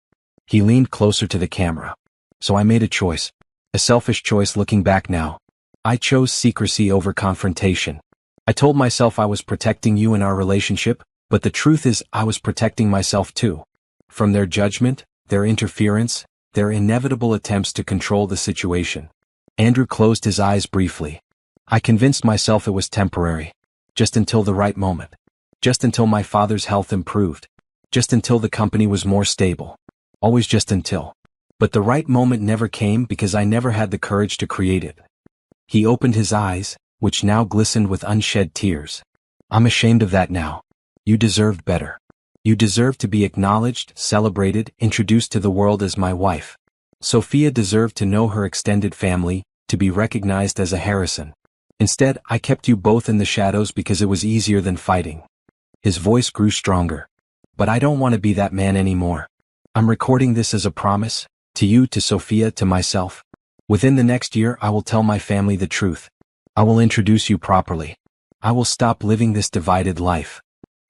He leaned closer to the camera. "So I made a choice. A selfish choice looking back now. I chose secrecy over confrontation. I told myself I was protecting you and our relationship, but the truth is I was protecting myself too. From their judgment, their interference, their inevitable attempts to control the situation." Andrew closed his eyes briefly. "I convinced myself it was temporary. Just until the right moment. Just until my father's health improved. Just until the company was more stable. Always just until. But the right moment never came because I never had the courage to create it." He opened his eyes, which now glistened with unshed tears. "I'm ashamed of that now. You deserved better. You deserved to be acknowledged, celebrated, introduced to the world as my wife. Sophia deserved to know her extended family, to be recognized as a Harrison. Instead, I kept you both in the shadows because it was easier than fighting." His voice grew stronger. "But I don't want to be that man anymore. I'm recording this as a promise, to you, to Sophia, to myself. Within the next year, I will tell my family the truth. I will introduce you properly. I will stop living this divided life."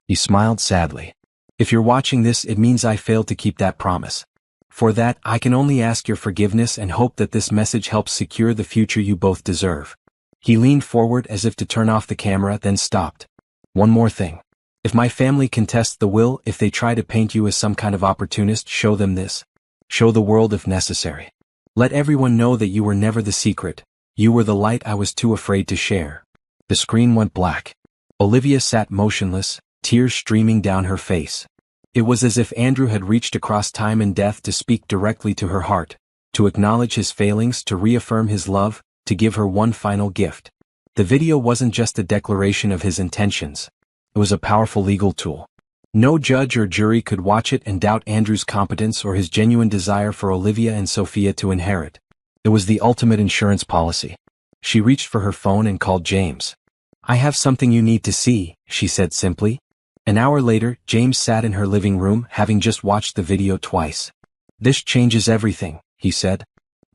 He smiled sadly. "If you're watching this, it means I failed to keep that promise. For that, I can only ask your forgiveness and hope that this message helps secure the future you both deserve." He leaned forward as if to turn off the camera, then stopped. "One more thing. If my family contests the will, if they try to paint you as some kind of opportunist, show them this. Show the world if necessary. Let everyone know that you were never the secret. You were the light I was too afraid to share." The screen went black. Olivia sat motionless, tears streaming down her face. It was as if Andrew had reached across time and death to speak directly to her heart, to acknowledge his failings, to reaffirm his love, to give her one final gift. The video wasn't just a declaration of his intentions. It was a powerful legal tool. No judge or jury could watch it and doubt Andrew's competence or his genuine desire for Olivia and Sophia to inherit. It was the ultimate insurance policy. She reached for her phone and called James. "I have something you need to see," she said simply. An hour later, James sat in her living room, having just watched the video twice. "This changes everything," he said.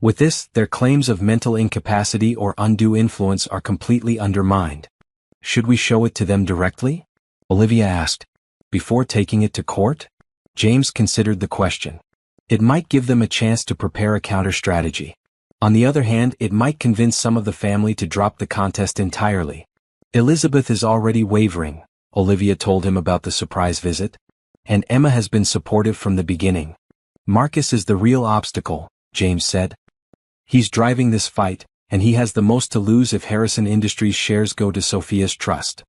With this, their claims of mental incapacity or undue influence are completely undermined. Should we show it to them directly? Olivia asked. Before taking it to court? James considered the question. It might give them a chance to prepare a counter-strategy. On the other hand, it might convince some of the family to drop the contest entirely. Elizabeth is already wavering, Olivia told him about the surprise visit. And Emma has been supportive from the beginning. Marcus is the real obstacle, James said. He's driving this fight, and he has the most to lose if Harrison Industries shares go to Sophia's trust.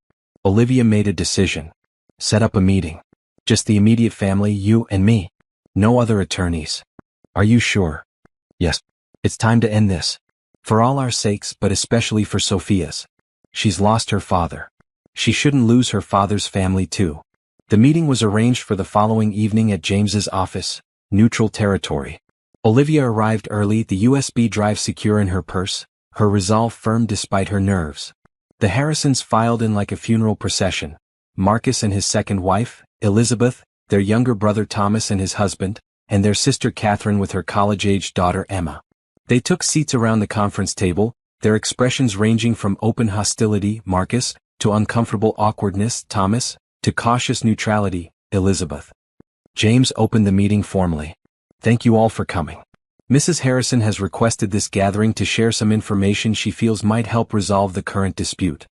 Olivia made a decision. Set up a meeting. Just the immediate family, you and me. No other attorneys. Are you sure? Yes. It's time to end this. For all our sakes, but especially for Sophia's. She's lost her father. She shouldn't lose her father's family too. The meeting was arranged for the following evening at James's office, neutral territory. Olivia arrived early, the USB drive secure in her purse, her resolve firm despite her nerves. The Harrisons filed in like a funeral procession. Marcus and his second wife, Elizabeth, their younger brother Thomas and his husband, and their sister Catherine with her college-aged daughter Emma. They took seats around the conference table, their expressions ranging from open hostility, Marcus, to uncomfortable awkwardness, Thomas, to cautious neutrality, Elizabeth. James opened the meeting formally. Thank you all for coming. Mrs. Harrison has requested this gathering to share some information she feels might help resolve the current dispute.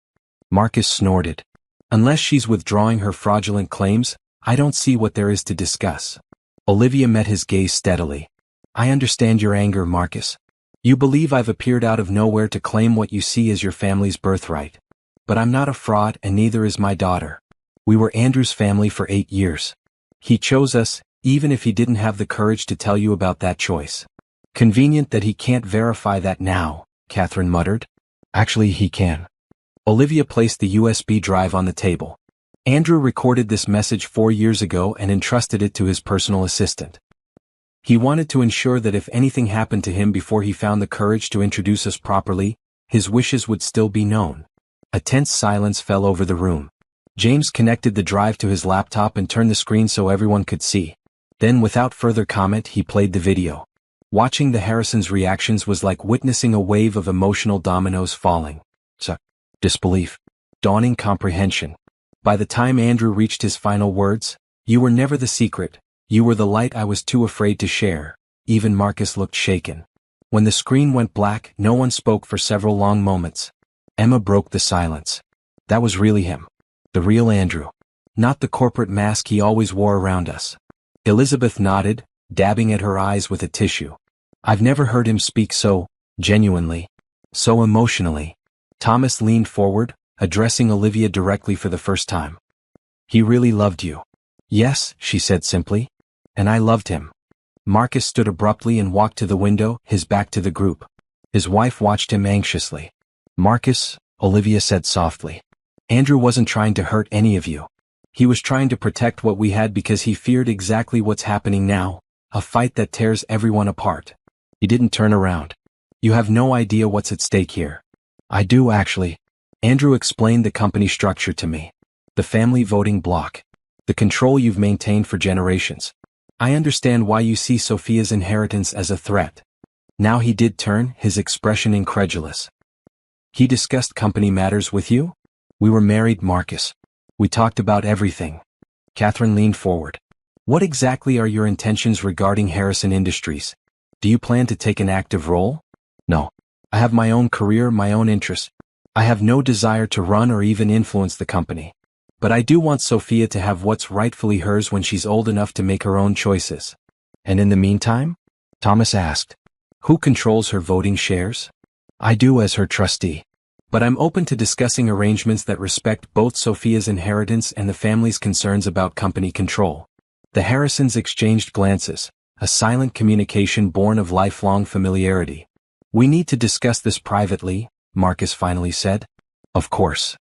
Marcus snorted. Unless she's withdrawing her fraudulent claims, I don't see what there is to discuss. Olivia met his gaze steadily. I understand your anger, Marcus. You believe I've appeared out of nowhere to claim what you see as your family's birthright. But I'm not a fraud and neither is my daughter. We were Andrew's family for 8 years. He chose us, even if he didn't have the courage to tell you about that choice. Convenient that he can't verify that now, Catherine muttered. Actually, he can. Olivia placed the USB drive on the table. Andrew recorded this message 4 years ago and entrusted it to his personal assistant. He wanted to ensure that if anything happened to him before he found the courage to introduce us properly, his wishes would still be known. A tense silence fell over the room. James connected the drive to his laptop and turned the screen so everyone could see. Then without further comment he played the video. Watching the Harrisons' reactions was like witnessing a wave of emotional dominoes falling. Disbelief. Dawning comprehension. By the time Andrew reached his final words, "You were never the secret, you were the light I was too afraid to share," even Marcus looked shaken. When the screen went black, no one spoke for several long moments. Emma broke the silence. That was really him. The real Andrew. Not the corporate mask he always wore around us. Elizabeth nodded, dabbing at her eyes with a tissue. I've never heard him speak so genuinely, so emotionally. Thomas leaned forward, addressing Olivia directly for the first time. He really loved you. Yes, she said simply. And I loved him. Marcus stood abruptly and walked to the window, his back to the group. His wife watched him anxiously. Marcus, Olivia said softly. Andrew wasn't trying to hurt any of you. He was trying to protect what we had because he feared exactly what's happening now, a fight that tears everyone apart. He didn't turn around. You have no idea what's at stake here. I do actually. Andrew explained the company structure to me. The family voting block. The control you've maintained for generations. I understand why you see Sophia's inheritance as a threat. Now he did turn, his expression incredulous. He discussed company matters with you? We were married, Marcus. We talked about everything. Catherine leaned forward. What exactly are your intentions regarding Harrison Industries? Do you plan to take an active role? No. I have my own career, my own interests. I have no desire to run or even influence the company. But I do want Sophia to have what's rightfully hers when she's old enough to make her own choices. And in the meantime? Thomas asked. Who controls her voting shares? I do as her trustee. But I'm open to discussing arrangements that respect both Sophia's inheritance and the family's concerns about company control. The Harrisons exchanged glances, a silent communication born of lifelong familiarity. We need to discuss this privately, Marcus finally said. Of course.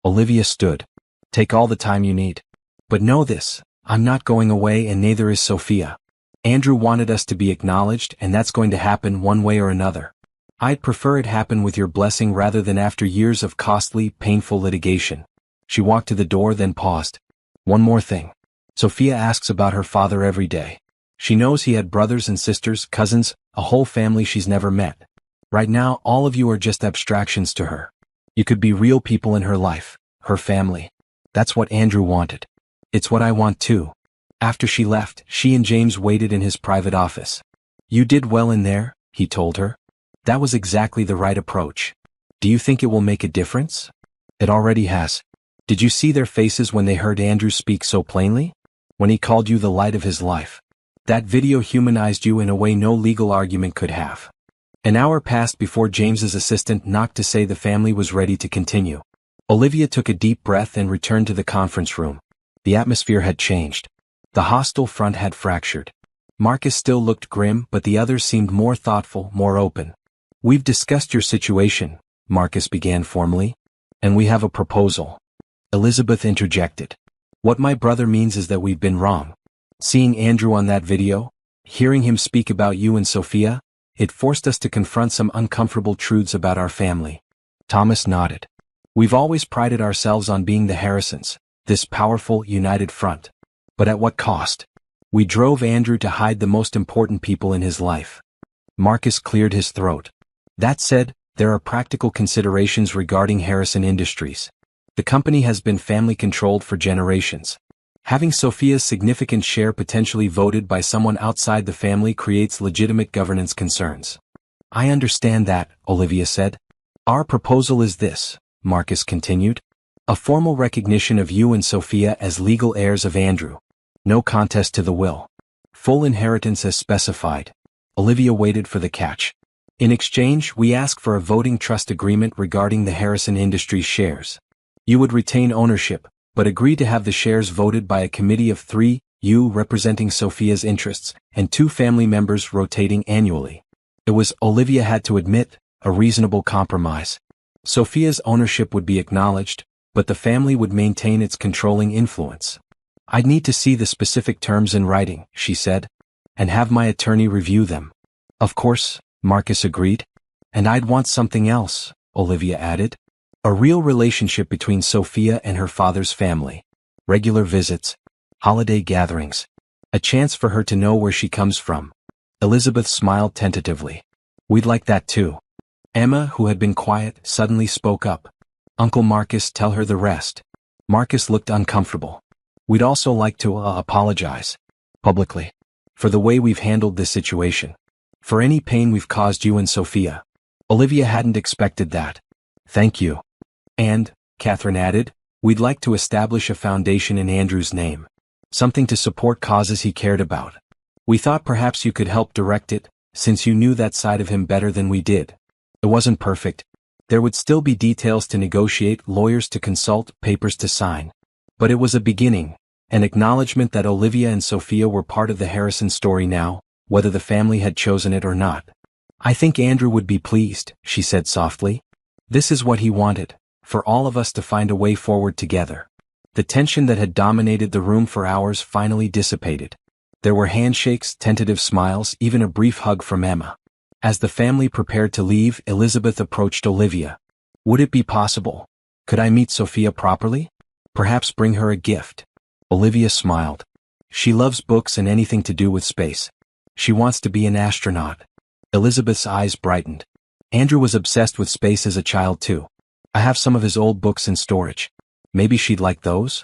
Olivia stood. Take all the time you need. But know this, I'm not going away and neither is Sophia. Andrew wanted us to be acknowledged and that's going to happen one way or another. I'd prefer it happen with your blessing rather than after years of costly, painful litigation. She walked to the door then paused. One more thing. Sophia asks about her father every day. She knows he had brothers and sisters, cousins, a whole family she's never met. Right now, all of you are just abstractions to her. You could be real people in her life, her family. That's what Andrew wanted. It's what I want too. After she left, she and James waited in his private office. You did well in there, he told her. That was exactly the right approach. Do you think it will make a difference? It already has. Did you see their faces when they heard Andrew speak so plainly? When he called you the light of his life. That video humanized you in a way no legal argument could have. An hour passed before James's assistant knocked to say the family was ready to continue. Olivia took a deep breath and returned to the conference room. The atmosphere had changed. The hostile front had fractured. Marcus still looked grim, but the others seemed more thoughtful, more open. We've discussed your situation, Marcus began formally. And we have a proposal. Elizabeth interjected. What my brother means is that we've been wrong. Seeing Andrew on that video, hearing him speak about you and Sophia, it forced us to confront some uncomfortable truths about our family. Thomas nodded. We've always prided ourselves on being the Harrisons, this powerful, united front. But at what cost? We drove Andrew to hide the most important people in his life. Marcus cleared his throat. That said, there are practical considerations regarding Harrison Industries. The company has been family-controlled for generations. Having Sophia's significant share potentially voted by someone outside the family creates legitimate governance concerns. I understand that, Olivia said. Our proposal is this, Marcus continued. A formal recognition of you and Sophia as legal heirs of Andrew. No contest to the will. Full inheritance as specified. Olivia waited for the catch. In exchange, we ask for a voting trust agreement regarding the Harrison Industries shares. You would retain ownership, but agree to have the shares voted by a committee of 3, you representing Sophia's interests, and 2 family members rotating annually. It was, Olivia had to admit, a reasonable compromise. Sophia's ownership would be acknowledged, but the family would maintain its controlling influence. I'd need to see the specific terms in writing, she said, and have my attorney review them. Of course, Marcus agreed. And I'd want something else, Olivia added. A real relationship between Sophia and her father's family. Regular visits. Holiday gatherings. A chance for her to know where she comes from. Elizabeth smiled tentatively. We'd like that too. Emma, who had been quiet, suddenly spoke up. Uncle Marcus, tell her the rest. Marcus looked uncomfortable. We'd also like to apologize. Publicly. For the way we've handled this situation. For any pain we've caused you and Sophia. Olivia hadn't expected that. Thank you. And, Catherine added, we'd like to establish a foundation in Andrew's name. Something to support causes he cared about. We thought perhaps you could help direct it, since you knew that side of him better than we did. It wasn't perfect. There would still be details to negotiate, lawyers to consult, papers to sign. But it was a beginning, an acknowledgement that Olivia and Sophia were part of the Harrison story now, whether the family had chosen it or not. I think Andrew would be pleased, she said softly. This is what he wanted. For all of us to find a way forward together. The tension that had dominated the room for hours finally dissipated. There were handshakes, tentative smiles, even a brief hug from Emma. As the family prepared to leave, Elizabeth approached Olivia. Would it be possible? Could I meet Sophia properly? Perhaps bring her a gift. Olivia smiled. She loves books and anything to do with space. She wants to be an astronaut. Elizabeth's eyes brightened. Andrew was obsessed with space as a child too. I have some of his old books in storage. Maybe she'd like those?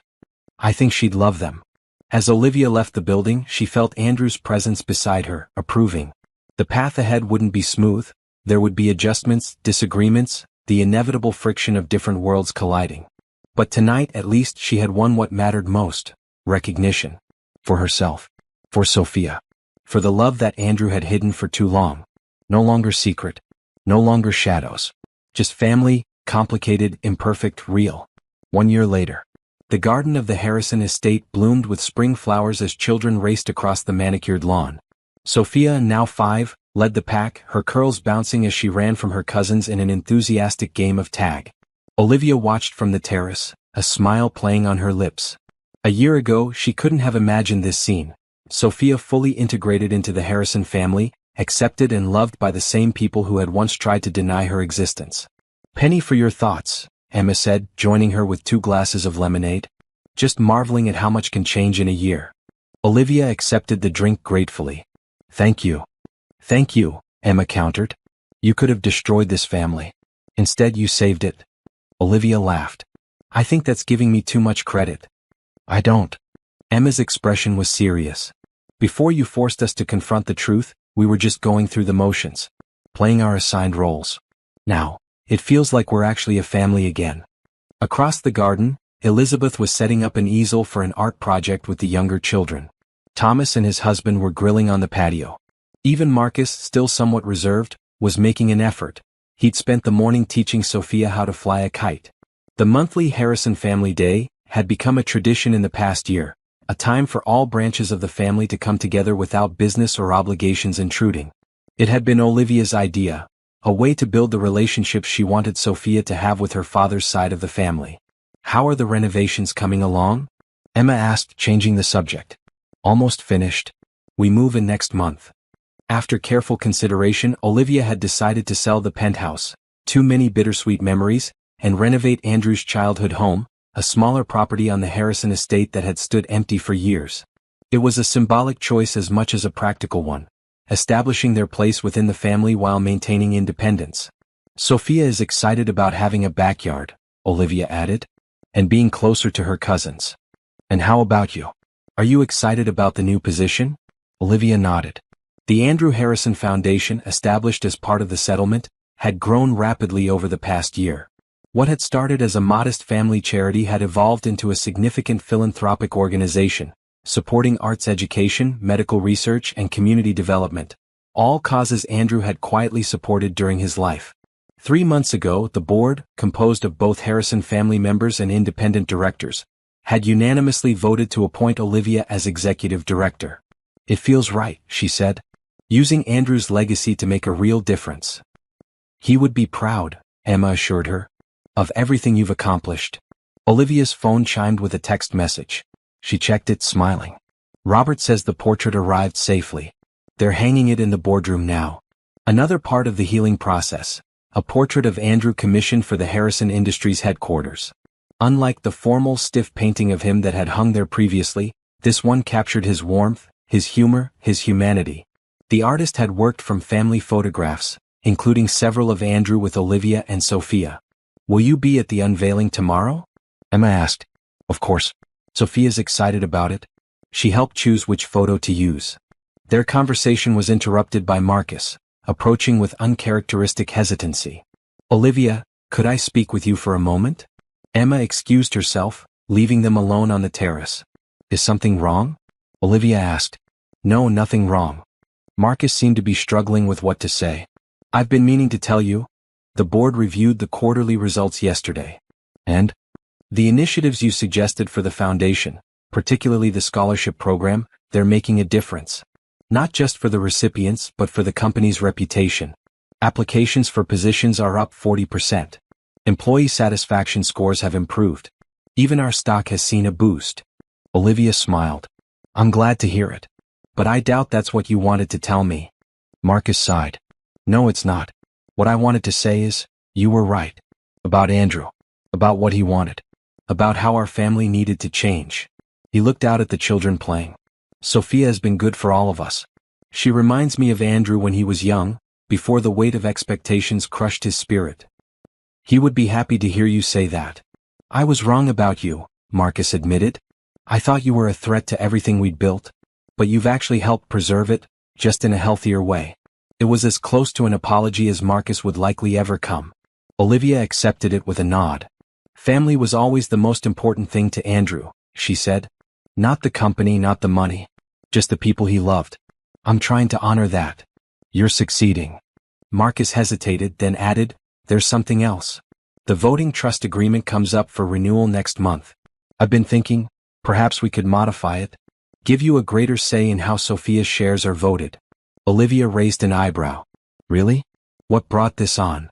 I think she'd love them. As Olivia left the building, she felt Andrew's presence beside her, approving. The path ahead wouldn't be smooth. There would be adjustments, disagreements, the inevitable friction of different worlds colliding. But tonight, at least, she had won what mattered most. Recognition. For herself. For Sophia. For the love that Andrew had hidden for too long. No longer secret. No longer shadows. Just family. Complicated, imperfect, real. 1 year later. The garden of the Harrison estate bloomed with spring flowers as children raced across the manicured lawn. Sophia, now 5, led the pack, her curls bouncing as she ran from her cousins in an enthusiastic game of tag. Olivia watched from the terrace, a smile playing on her lips. A year ago, she couldn't have imagined this scene. Sophia fully integrated into the Harrison family, accepted and loved by the same people who had once tried to deny her existence. Penny for your thoughts, Emma said, joining her with 2 glasses of lemonade. Just marveling at how much can change in a year. Olivia accepted the drink gratefully. Thank you. Thank you, Emma countered. You could have destroyed this family. Instead you saved it. Olivia laughed. I think that's giving me too much credit. I don't. Emma's expression was serious. Before you forced us to confront the truth, we were just going through the motions, playing our assigned roles. Now, it feels like we're actually a family again. Across the garden, Elizabeth was setting up an easel for an art project with the younger children. Thomas and his husband were grilling on the patio. Even Marcus, still somewhat reserved, was making an effort. He'd spent the morning teaching Sophia how to fly a kite. The monthly Harrison Family Day had become a tradition in the past year, a time for all branches of the family to come together without business or obligations intruding. It had been Olivia's idea, a way to build the relationships she wanted Sophia to have with her father's side of the family. How are the renovations coming along? Emma asked, changing the subject. Almost finished. We move in next month. After careful consideration, Olivia had decided to sell the penthouse, too many bittersweet memories, and renovate Andrew's childhood home, a smaller property on the Harrison estate that had stood empty for years. It was a symbolic choice as much as a practical one, establishing their place within the family while maintaining independence. Sophia is excited about having a backyard, Olivia added, and being closer to her cousins. And how about you? Are you excited about the new position? Olivia nodded. The Andrew Harrison Foundation, established as part of the settlement, had grown rapidly over the past year. What had started as a modest family charity had evolved into a significant philanthropic organization, supporting arts education, medical research, and community development, all causes Andrew had quietly supported during his life. 3 months ago, the board, composed of both Harrison family members and independent directors, had unanimously voted to appoint Olivia as executive director. It feels right, she said, using Andrew's legacy to make a real difference. He would be proud, Emma assured her, of everything you've accomplished. Olivia's phone chimed with a text message. She checked it, smiling. Robert says the portrait arrived safely. They're hanging it in the boardroom now. Another part of the healing process, a portrait of Andrew commissioned for the Harrison Industries headquarters. Unlike the formal, stiff painting of him that had hung there previously, this one captured his warmth, his humor, his humanity. The artist had worked from family photographs, including several of Andrew with Olivia and Sophia. Will you be at the unveiling tomorrow? Emma asked. Of course. Sophia's excited about it. She helped choose which photo to use. Their conversation was interrupted by Marcus, approaching with uncharacteristic hesitancy. Olivia, could I speak with you for a moment? Emma excused herself, leaving them alone on the terrace. Is something wrong? Olivia asked. No, nothing wrong. Marcus seemed to be struggling with what to say. I've been meaning to tell you. The board reviewed the quarterly results yesterday. And? The initiatives you suggested for the foundation, particularly the scholarship program, they're making a difference. Not just for the recipients but for the company's reputation. Applications for positions are up 40%. Employee satisfaction scores have improved. Even our stock has seen a boost. Olivia smiled. I'm glad to hear it. But I doubt that's what you wanted to tell me. Marcus sighed. No, it's not. What I wanted to say is, you were right. About Andrew. About what he wanted. About how our family needed to change. He looked out at the children playing. Sophia has been good for all of us. She reminds me of Andrew when he was young, before the weight of expectations crushed his spirit. He would be happy to hear you say that. I was wrong about you, Marcus admitted. I thought you were a threat to everything we'd built. But you've actually helped preserve it, just in a healthier way. It was as close to an apology as Marcus would likely ever come. Olivia accepted it with a nod. Family was always the most important thing to Andrew, she said. Not the company, not the money. Just the people he loved. I'm trying to honor that. You're succeeding. Marcus hesitated, then added, there's something else. The voting trust agreement comes up for renewal next month. I've been thinking, perhaps we could modify it. Give you a greater say in how Sophia's shares are voted. Olivia raised an eyebrow. Really? What brought this on?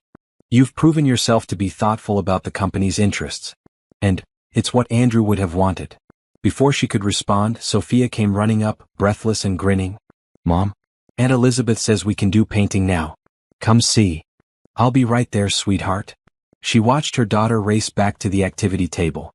You've proven yourself to be thoughtful about the company's interests. And, it's what Andrew would have wanted. Before she could respond, Sophia came running up, breathless and grinning. Mom? Aunt Elizabeth says we can do painting now. Come see. I'll be right there, sweetheart. She watched her daughter race back to the activity table.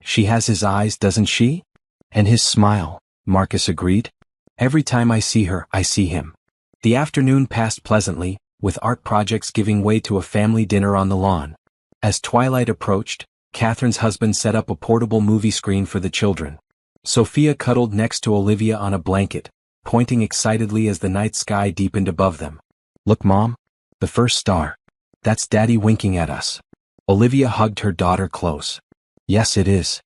She has his eyes, doesn't she? And his smile. Marcus agreed. Every time I see her, I see him. The afternoon passed pleasantly, with art projects giving way to a family dinner on the lawn. As twilight approached, Catherine's husband set up a portable movie screen for the children. Sophia cuddled next to Olivia on a blanket, pointing excitedly as the night sky deepened above them. Look, Mom. The first star. That's Daddy winking at us. Olivia hugged her daughter close. Yes, it is.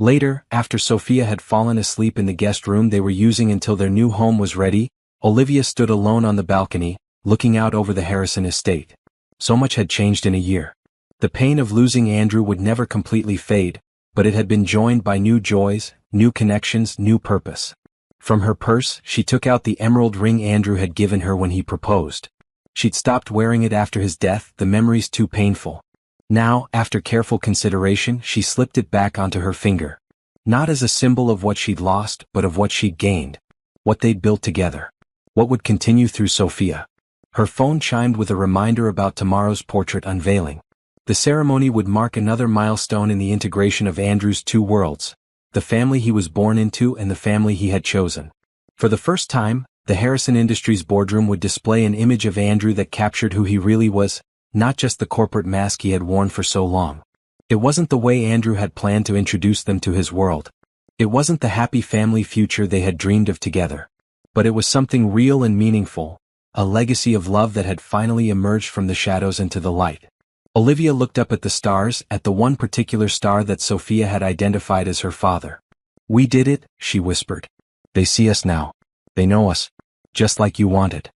Later, after Sophia had fallen asleep in the guest room they were using until their new home was ready, Olivia stood alone on the balcony, looking out over the Harrison estate. So much had changed in a year. The pain of losing Andrew would never completely fade, but it had been joined by new joys, new connections, new purpose. From her purse, she took out the emerald ring Andrew had given her when he proposed. She'd stopped wearing it after his death, the memories too painful. Now, after careful consideration, she slipped it back onto her finger. Not as a symbol of what she'd lost, but of what she'd gained. What they'd built together. What would continue through Sophia. Her phone chimed with a reminder about tomorrow's portrait unveiling. The ceremony would mark another milestone in the integration of Andrew's two worlds, the family he was born into and the family he had chosen. For the first time, the Harrison Industries boardroom would display an image of Andrew that captured who he really was, not just the corporate mask he had worn for so long. It wasn't the way Andrew had planned to introduce them to his world. It wasn't the happy family future they had dreamed of together. But it was something real and meaningful, a legacy of love that had finally emerged from the shadows into the light. Olivia looked up at the stars, at the one particular star that Sophia had identified as her father. We did it, she whispered. They see us now. They know us. Just like you wanted.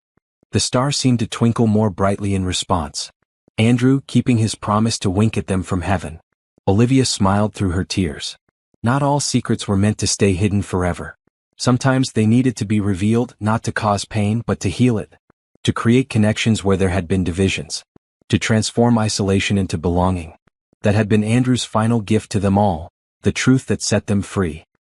The star seemed to twinkle more brightly in response. Andrew keeping his promise to wink at them from heaven. Olivia smiled through her tears. Not all secrets were meant to stay hidden forever. Sometimes they needed to be revealed, not to cause pain, but to heal it. To create connections where there had been divisions. To transform isolation into belonging. That had been Andrew's final gift to them all, the truth that set them free.